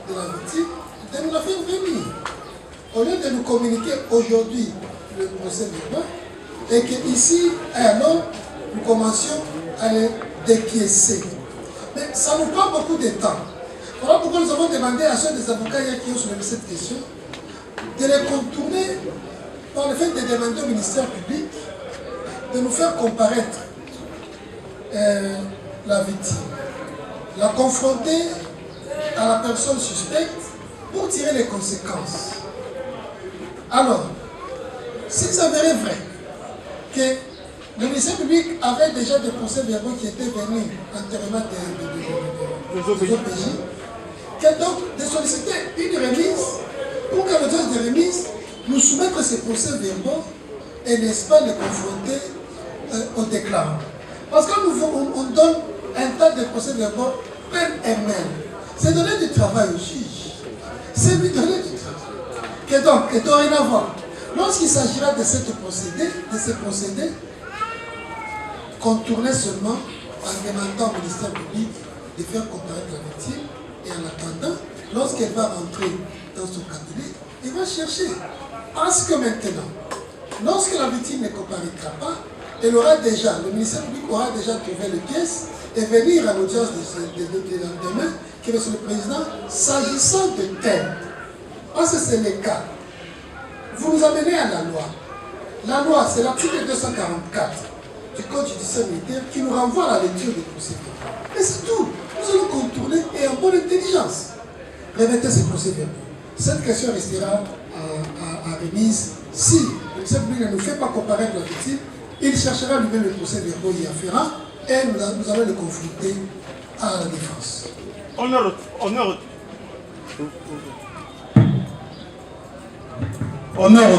de la victime, de nous la faire venir. Au lieu de nous communiquer aujourd'hui le procès verbal, et qu'ici, alors, nous commencions à les dépiécer. Mais ça nous prend beaucoup de temps. Voilà pourquoi nous avons demandé à ceux des avocats qui ont soulevé cette question de les contourner par le fait de demander au ministère public de nous faire comparaître la victime, la confronter à la personne suspecte pour tirer les conséquences. Alors, s'il s'avérait vrai que le ministère public avait déjà des procès-verbaux qui étaient venus antérieurement des OPJ, que donc de solliciter une remise pour qu'à l'audience de remise, nous soumettre ces procès-verbaux et n'est-ce pas les confronter au déclarant. Parce que on donne un tas de procès-verbaux peine et même. C'est donner du travail au juge. C'est lui donner du travail. Que donc, et dorénavant, lorsqu'il s'agira de ces procédés, contourner seulement en demandant au ministère public de faire comparaître la victime et en attendant, lorsqu'elle va rentrer dans son cabinet, il va chercher. Parce que maintenant, lorsque la victime ne comparaîtra pas, elle aura déjà, le ministère public aura déjà trouvé les pièces et venir à l'audience de lendemain que monsieur le président, s'agissant de tel, parce que c'est le cas, vous nous amenez à la loi. La loi, c'est l'article 244 du Code judiciaire militaire qui nous renvoie à la lecture des procédures. Et c'est tout. Nous allons contourner et en bonne intelligence remettez ces procédures. Cette question restera à remise. Si le ministère public ne nous fait pas comparaître la victime, il cherchera lui-même le procès-verbaux y afférent et nous allons le confronter à la défense.
Honneur au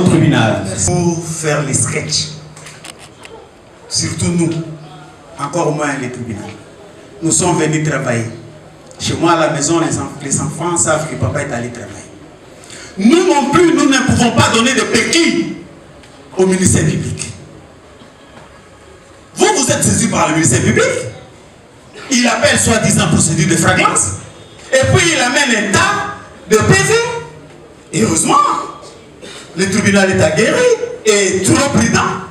tribunal. Pour faire les sketchs, surtout nous, encore moins les tribunaux. Nous sommes venus travailler. Chez moi à la maison, les enfants savent que papa est allé travailler. Nous non plus, nous ne pouvons pas donner de béquilles au ministère public. Vous êtes saisi par le ministère public. Il appelle soi-disant procédure de flagrance. Et puis il amène un tas de PV. Et heureusement, le tribunal est aguerri et trop prudent.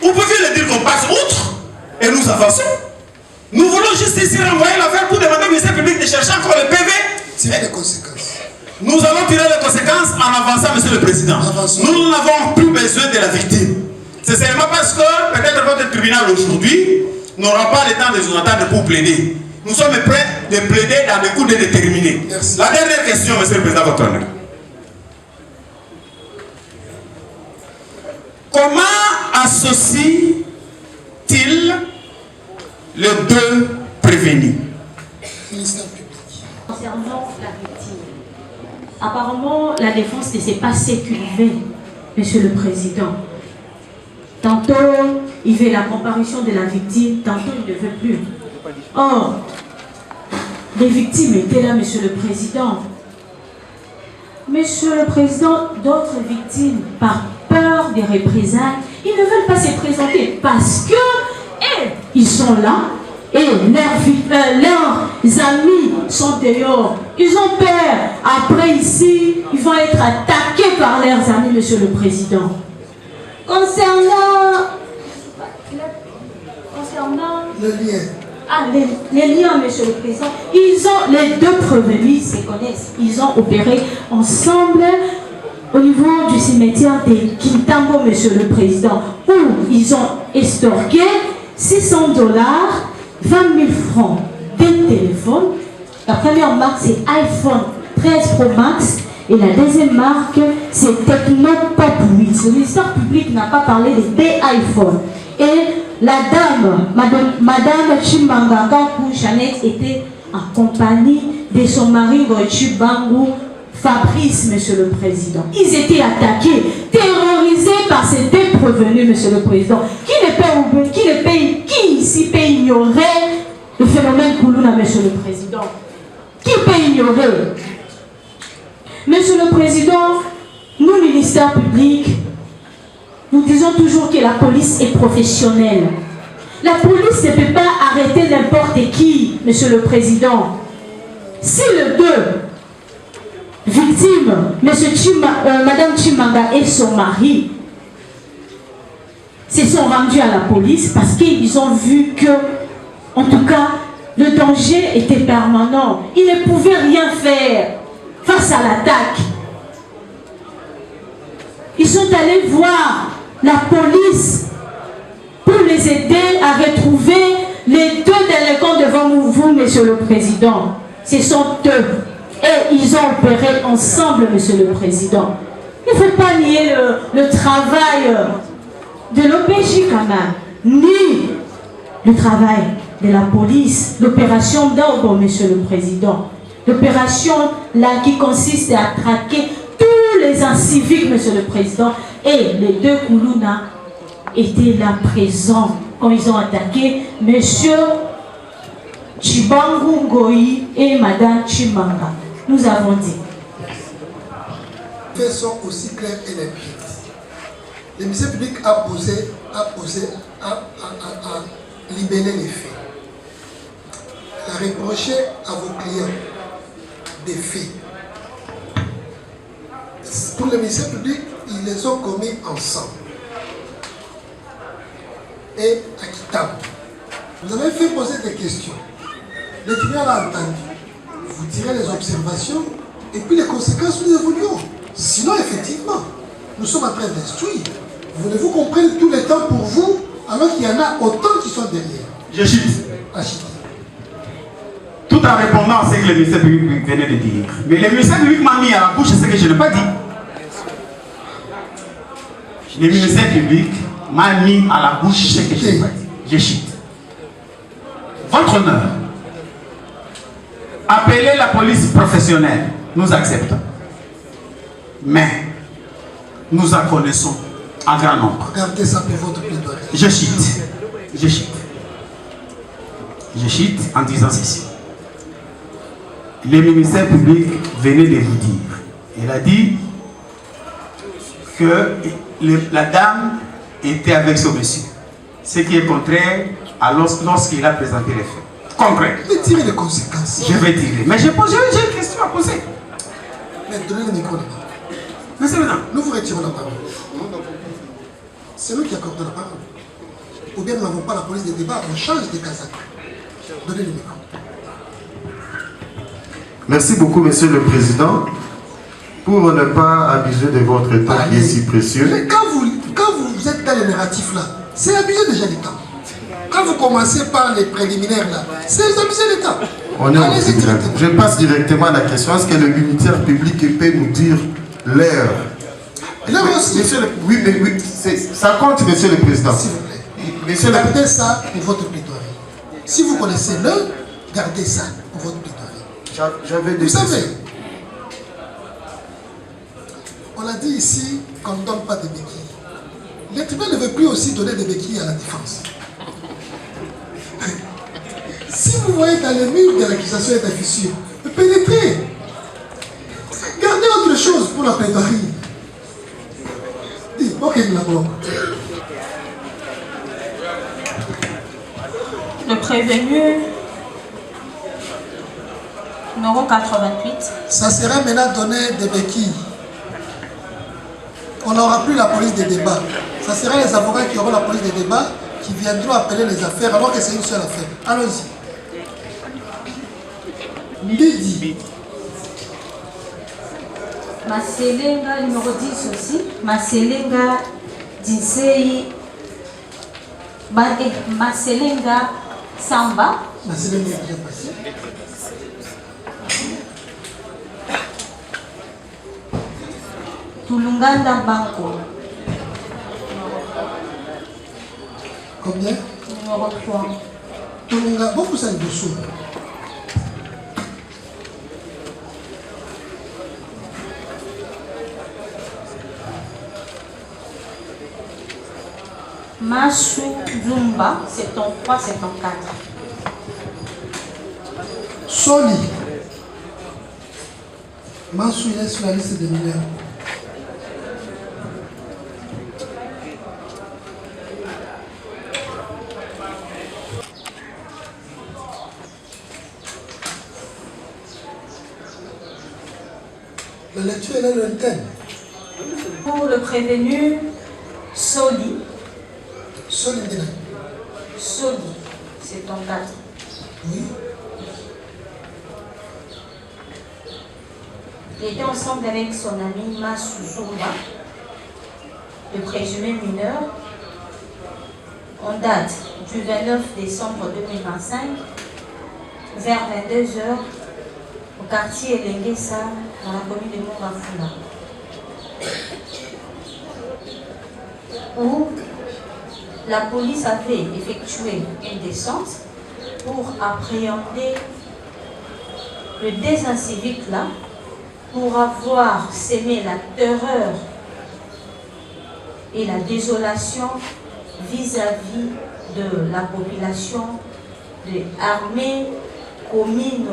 Vous pouvez le dire qu'on passe outre et nous avançons. Nous voulons juste ici renvoyer l'affaire pour demander au ministère public de chercher encore le PV.
Tirer les conséquences.
Nous allons tirer les conséquences en avançant, monsieur le président. Avançons. Nous n'avons plus besoin de la victime. C'est seulement parce que peut-être votre tribunal aujourd'hui n'aura pas le temps de nous entendre pour plaider. Nous sommes prêts de plaider dans des coups déterminés. La dernière question, monsieur le président, votre honneur. Comment associe-t-il les deux prévenus?
Concernant la victime, apparemment la défense ne s'est pas sécurisée, monsieur le président. Tantôt il veut la comparution de la victime, tantôt il ne veut plus. Or, les victimes étaient là, monsieur le président. Monsieur le président, d'autres victimes, par peur des représailles, ils ne veulent pas se présenter parce que ils sont là et leurs amis sont dehors. Ils ont peur. Après ici, ils vont être attaqués par leurs amis, monsieur le président. Concernant
le lien.
Ah, les liens, monsieur le président, les deux prévenus se connaissent. Ils ont opéré ensemble au niveau du cimetière de Kintambo, monsieur le président, où ils ont estorqué $600 20 000 francs, deux téléphones. La première marque, c'est iPhone 13 Pro Max. Et la deuxième marque, c'est Tecno Pop 8. Le ministère public n'a pas parlé des iPhones. Et la dame, Madame Chimanga Kankou Chanet, était en compagnie de son mari Goichi Bangou Fabrice, Monsieur le Président. Ils étaient attaqués, terrorisés par ces deux prévenus, Monsieur le Président. Qui ici peut ignorer le phénomène Koulouna, Monsieur le Président? Qui peut ignorer? Monsieur le Président, nous, ministère public, nous disons toujours que la police est professionnelle. La police ne peut pas arrêter n'importe qui, Monsieur le Président. Si les deux victimes, Madame Chimanga et son mari, se sont rendus à la police parce qu'ils ont vu que, en tout cas, le danger était permanent. Ils ne pouvaient rien faire face à l'attaque. Ils sont allés voir la police pour les aider à retrouver les deux délinquants devant vous, Monsieur le Président. Ce sont eux. Et ils ont opéré ensemble, Monsieur le Président. Il ne faut pas nier le travail de l'OPJ quand même, ni le travail de la police, l'opération d'Orgo, Monsieur le Président. L'opération là qui consiste à traquer tous les inciviques, Monsieur le Président. Et les deux Koulouna étaient là présents quand ils ont attaqué Monsieur Chibangu Ngoyi et Madame Chimanga. Nous avons dit.
Les faits sont aussi clairs et limpides. Le ministère public a libellé les faits. Il a reproché à vos clients des faits. Pour le ministère public, ils les ont commis ensemble et équitable. Vous avez fait poser des questions. Le tribunal a entendu. Vous tirez les observations et puis les conséquences nous évoluons. Sinon, effectivement, nous sommes en train d'instruire. Voulez-vous qu'on prenne tout le temps pour vous alors qu'il y en a autant qui sont derrière?
Je chute. Tout en répondant à ce que le ministère public venait de dire. Mais le ministère public m'a mis à la bouche ce que je n'ai pas dit. Le ministère public m'a mis à la bouche ce que je n'ai pas dit. Je chute. Votre honneur, appelez la police professionnelle, nous acceptons. Mais nous en connaissons en grand nombre.
Regardez ça pour votre plaidoyer.
Je chute. Je chute. Je chute en disant ceci. Le ministère public venait de vous dire. Il a dit que la dame était avec ce monsieur. Ce qui est contraire à lorsqu'il a présenté les faits. Contraire.
Je vais tirer les conséquences.
Je vais tirer. Mais j'ai une question à poser.
Mais donnez le micro là-bas.
Monsieur le Président.
Nous vous retirons la parole. C'est nous qui accordons la parole. Ou bien nous n'avons pas la police des débats, on change de casaque. Donnez le micro.
Merci beaucoup, Monsieur le Président. Pour ne pas abuser de votre temps qui est si précieux.
Mais quand vous êtes dans le narratif là, c'est abuser déjà du temps. Quand vous commencez par les préliminaires là, c'est abuser du temps.
On est au tribunal. Je passe directement à la question. Est-ce que le ministère public peut nous dire l'heure?
L'heure aussi.
Oui, mais oui, ça compte, Monsieur le Président.
S'il vous plaît. Gardez ça pour votre plaidoyer. Si vous connaissez l'heure, gardez ça pour votre plaidoyer. Vous savez, on a dit ici qu'on ne donne pas de béquilles. Le tribunal ne veut plus aussi donner des béquilles à la défense. Si vous voyez dans le mur de l'accusation et de la fissure, pénétrez. Gardez autre chose pour la plaidoirie. Dis, ok, d'abord.
Le prévenu numéro 88.
Ça sera maintenant donné des béquilles. On n'aura plus la police des débats. Ça sera les avocats qui auront la police des débats qui viendront appeler les affaires alors que c'est une seule affaire. Allons-y. Lydie.
Maselenga numéro 10 aussi. Maselenga Disei. Maselenga Samba. Tulunganda Banco.
Combien?
Numéro 3.
Tulunga, beaucoup ça dessous.
Masu Zumba, 73-74.
Soli. Masu, il est sur la liste des mineurs. La lecture est lointaine.
Pour le prévenu, Soli.
Soli,
c'est ton 4.
Oui.
Il était ensemble avec son ami Masu Zumba, le présumé mineur, en date du 29 décembre 2025, vers 22h, au quartier Lenguesa, dans la commune de Mongafula, où la police avait effectué une descente pour appréhender le désincivique là, pour avoir sémé la terreur et la désolation vis-à-vis de la population de armées, communes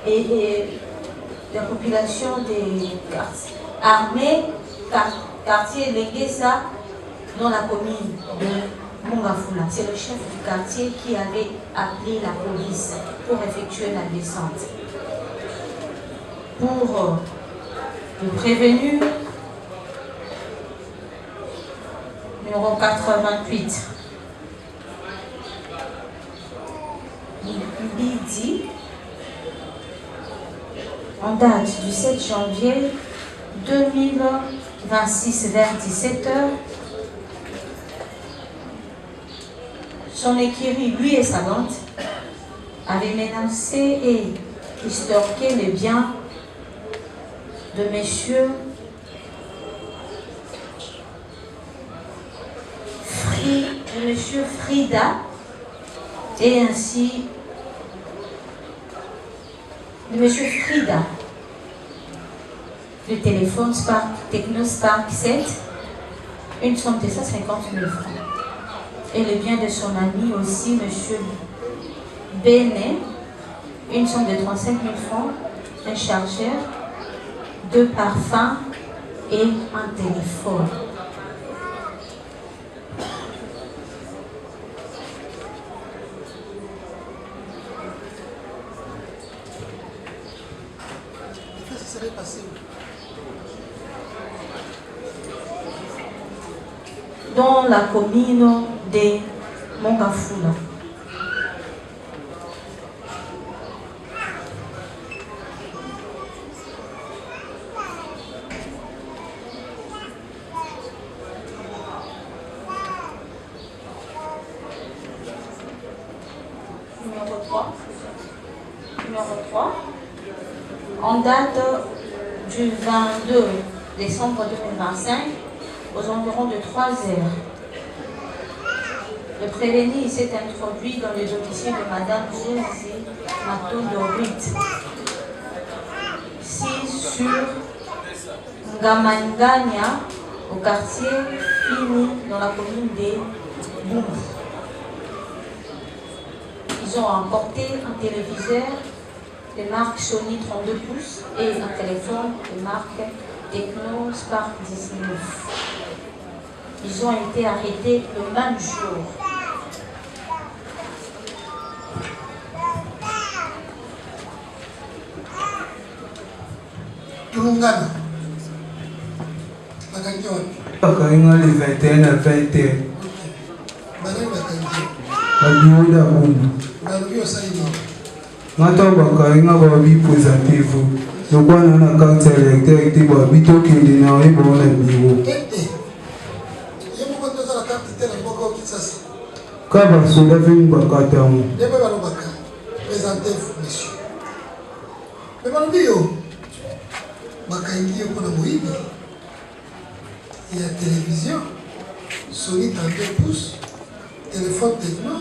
et la population des armées, quartier Lenguesa, dans la commune de Mongafula. C'est le chef du quartier qui avait appelé la police pour effectuer la descente. Pour le prévenu, numéro 88, Bidi, en date du 7 janvier 2026 vers 17h, son écurie, lui et sa bande, avaient menacé et extorqué les biens de monsieur Frida et ainsi de monsieur Frida, le téléphone Spark, Techno Spark 7, une somme de 150 000 francs. Et le bien de son ami aussi, monsieur Bénet, une somme de 35 000 francs, un chargeur, 2 parfums et un téléphone.
Qu'est-ce qui serait passé?
Dans la commune de Mongafula. Numéro 3. En date du 22 décembre 2025, aux environs de 3 heures, le prévenu s'est introduit dans le domicile de Madame Josie Matondo-Ruit, 6 sur Ngamanganya, au quartier Fini, dans la commune de Boum. Ils ont emporté un téléviseur de marque Sony 32 pouces et un téléphone de marque Techno Spark 19. Ils ont été arrêtés le même jour.
Tulungana.
Bakainga le 21 à 21. Babiuda Boum. Ngata bakainga babi positive. Lokwana na carte électeur te babi to kende na ebona biwo. Kaba soda venu bakatamu.
Debe balobaka. Présentez-vous, monsieur. Mais balobio. Bakaingi pour la moïbi. Il y a télévision. Sony 32 pouces. Téléphone techno.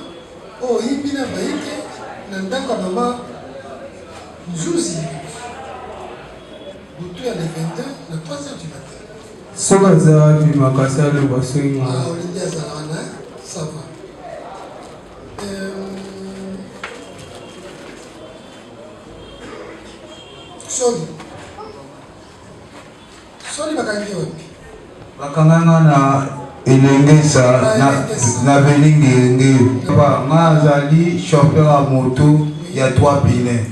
Oh, il y a baïke. Nandaka mama. Nzouzi. Boutou à 20h, le 3h du matin.
Soka za bi makasa le basenga.
Ah, Olympia Zalana, ça va. Soli bakangi wapi?
Bakanganga na elengesa na belingi elenge. Ba ngazali chauffeur à moto ya 3 pines.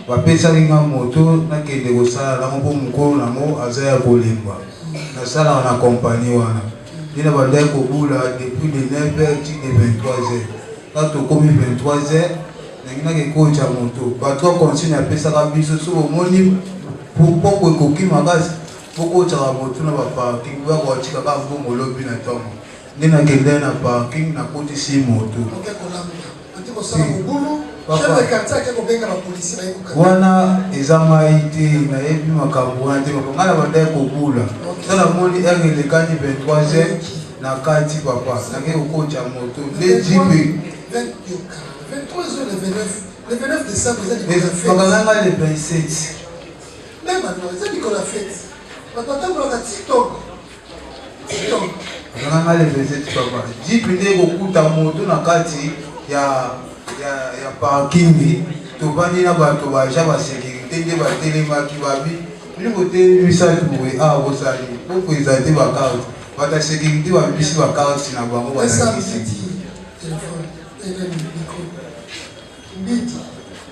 Bapesaki nga moto nakende kosala nango mpo mokolo nango aza ya kolemba nasalaka na kompani wana ndina bandaki kobula depuis le 9h ti de 23h ka tokomi 23h nanginaki ekotya moto bato akonsigne apesaka biso so omoni poko ekoki makasi bokotyaka moto na baparking bakoatikaka mbongo lobi na ntongo nde nakendai na parking nakotisi moto wana eza mai te nayebi makambo wana te nga na bandai kobula tala moni ere elekani 23h na kati papa nake kokotya moto nde jipe bakanganga le 27 bakanganga le 27 papa jipe nde kokuta moto na kati ya parking tobandi na bato baja basécurité nde batelemaki babi bilingo te misatu boye awa bosali po présente bakarte bata sécurité babisi bakarte na bango balakisi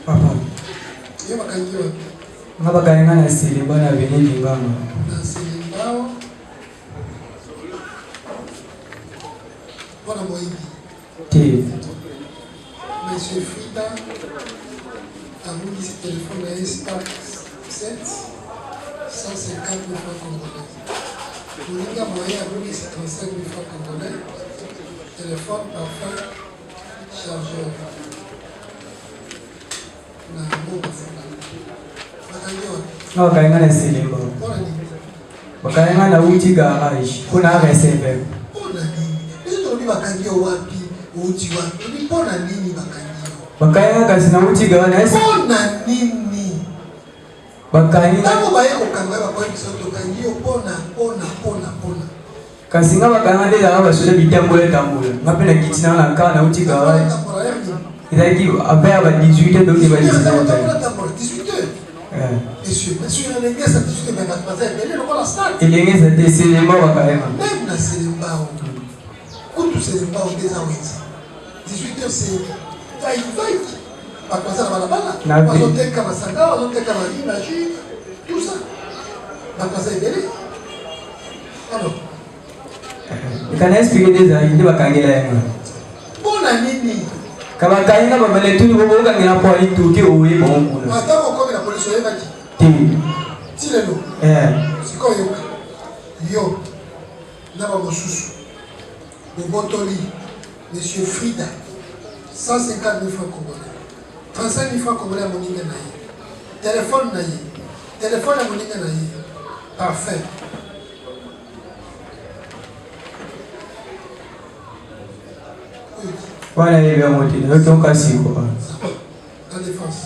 papa nga bakalinga na selemba na bene lingama te
Monsieur Frida a mis ce téléphone à Spark 7, 150 000 francs congolais. Moninga Moyen a mis 35 000 francs congolais. Téléphone, parfum, chargeur. Na Mboga Fula.
bakalinga na selemba bakalinga na uti garage kuna receiver. Bakaya kasi na uti gawana esi.
Pona nini?
Bakaya.
Namo baye kokanga ba kwa bisoto kangiyo pona.
Kasi nga bakanga de la basoja bitambula tambula. Ngapena kitina na kana uti gawana. Izaki abaya ba 18 donc ba 18.
18. Monsieur, on est ça 18 mais mademoiselle, elle est le la stade.
Il est ça des cinéma bakaya.
Même na cinéma. Tout cinéma au des awezi. 18h c'est vai. Bakwaza na balabala. Bazoteka masanga, bazoteka malina, jus, tout ça. Bakwaza ebele. Alors.
Kana expliquer des idées bakangela yango.
Bona nini?
Kama kainga babale tuni bobo kangela po ituki owe bongo.
Ata ko na police oyebaki. Tilelo. Sikoyo. Yo. Naba mosusu. Botoli. Monsieur Frida. 150 000 francs congolais. 35 000 francs congolais à Moninga Naye. Téléphone Naye. Téléphone à Moninga Naye. Parfait.
Voilà, il est monté. La
défense.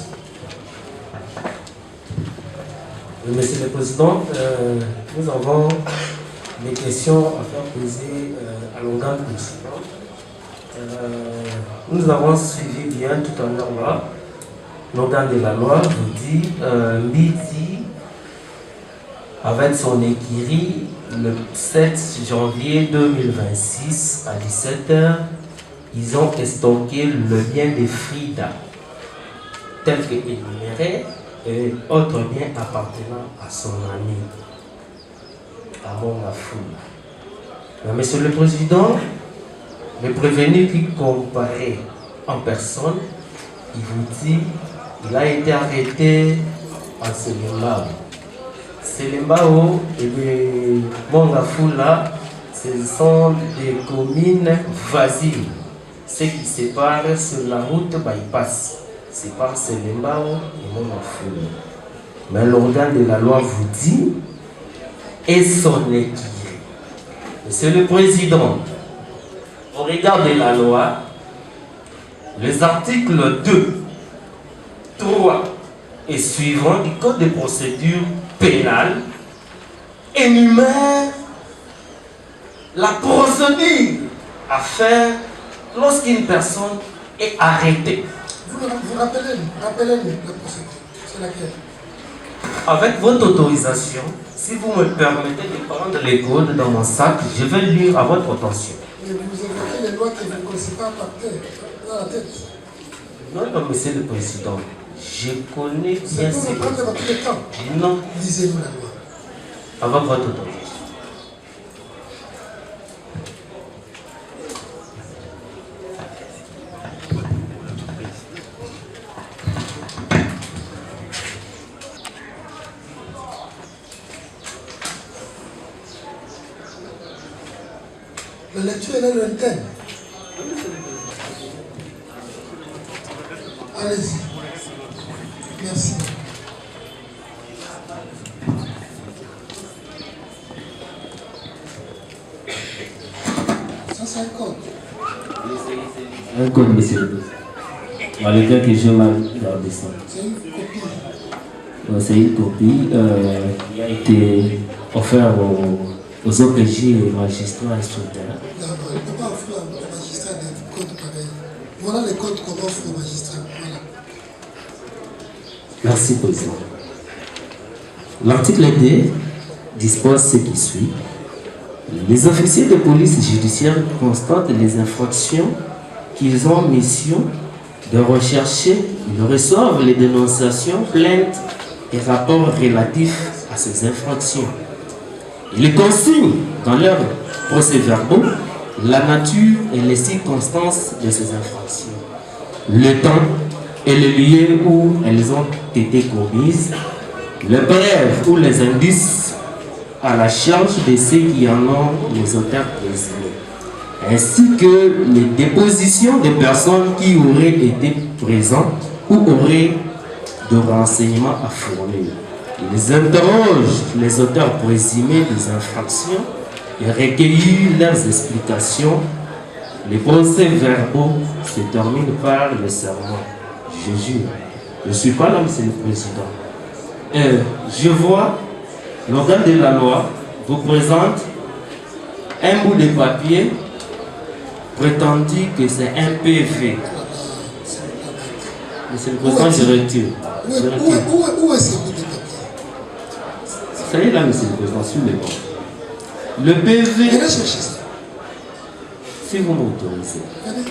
Monsieur le Président, nous avons des questions à faire poser à l'organe municipal. Nous avons suivi bien tout à l'heure là. L'organe de la loi nous dit Mbiti, avec son écurie, le 7 janvier 2026 à 17h, ils ont stocké le bien de Frida, tel que énuméré, et autres biens appartenant à son ami, à Mboga Fula. Monsieur le Président, le prévenu qui comparait en personne, il vous dit qu'il a été arrêté à Selembao. Selembao et Mboga Fula, ce sont des communes voisines. ce qui sépare sur la route bypass. Sépare Selembao et Monofou. Mais l'organe de la loi vous dit et son équilibre. Monsieur le Président, au regard de la loi, les articles 2, 3 et suivants du Code de procédure pénale énumèrent la procédure à faire lorsqu'une personne est arrêtée.
Vous rappelez-nous la procédure. C'est laquelle?
Avec votre autorisation, si vous me permettez de prendre les codes dans mon sac, je vais lire à votre attention.
Mais vous évoquez les lois que vous ne connaissez pas par terre, dans la tête.
Non, Monsieur le Président, je connais bien
ces lois. Vous prendre le temps.
Non.
Lisez-nous la loi.
Avec votre autorisation.
La lecture est lointaine. Allez-y. Merci. Ça, c'est un code.
Un code, monsieur le président. Dans le cas que je mal gardé ça.
C'est une copie.
C'est une copie qui a été offerte aux OPJ et magistrats instructeurs.
D'accord, il ne peut pas offrir aux magistrats des codes pareils. Voilà les codes qu'on offre aux magistrats. Voilà.
Merci, Président. L'article 2 dispose ce qui suit. Les officiers de police judiciaire constatent les infractions qu'ils ont mission de rechercher. Ils reçoivent les dénonciations, plaintes et rapports relatifs à ces infractions. Ils consignent dans leurs procès-verbaux la nature et les circonstances de ces infractions, le temps et le lieu où elles ont été commises, les preuves ou les indices à la charge de ceux qui en ont les auteurs présumés, ainsi que les dépositions des personnes qui auraient été présentes ou auraient de renseignements à fournir. Ils interrogent les auteurs présumés des infractions et recueillent leurs explications. Les procès-verbaux se terminent par le serment. Je jure, je ne suis pas là, Monsieur le Président. Je vois l'organe de la loi vous présente un bout de papier prétendu que c'est un PV. Monsieur le Président, je retire.
Où est ce bout de papier?
Ça y est là, Monsieur le Président, sur le banc. Le PV.
Venez chercher ça.
Si vous m'autorisez.
Venez.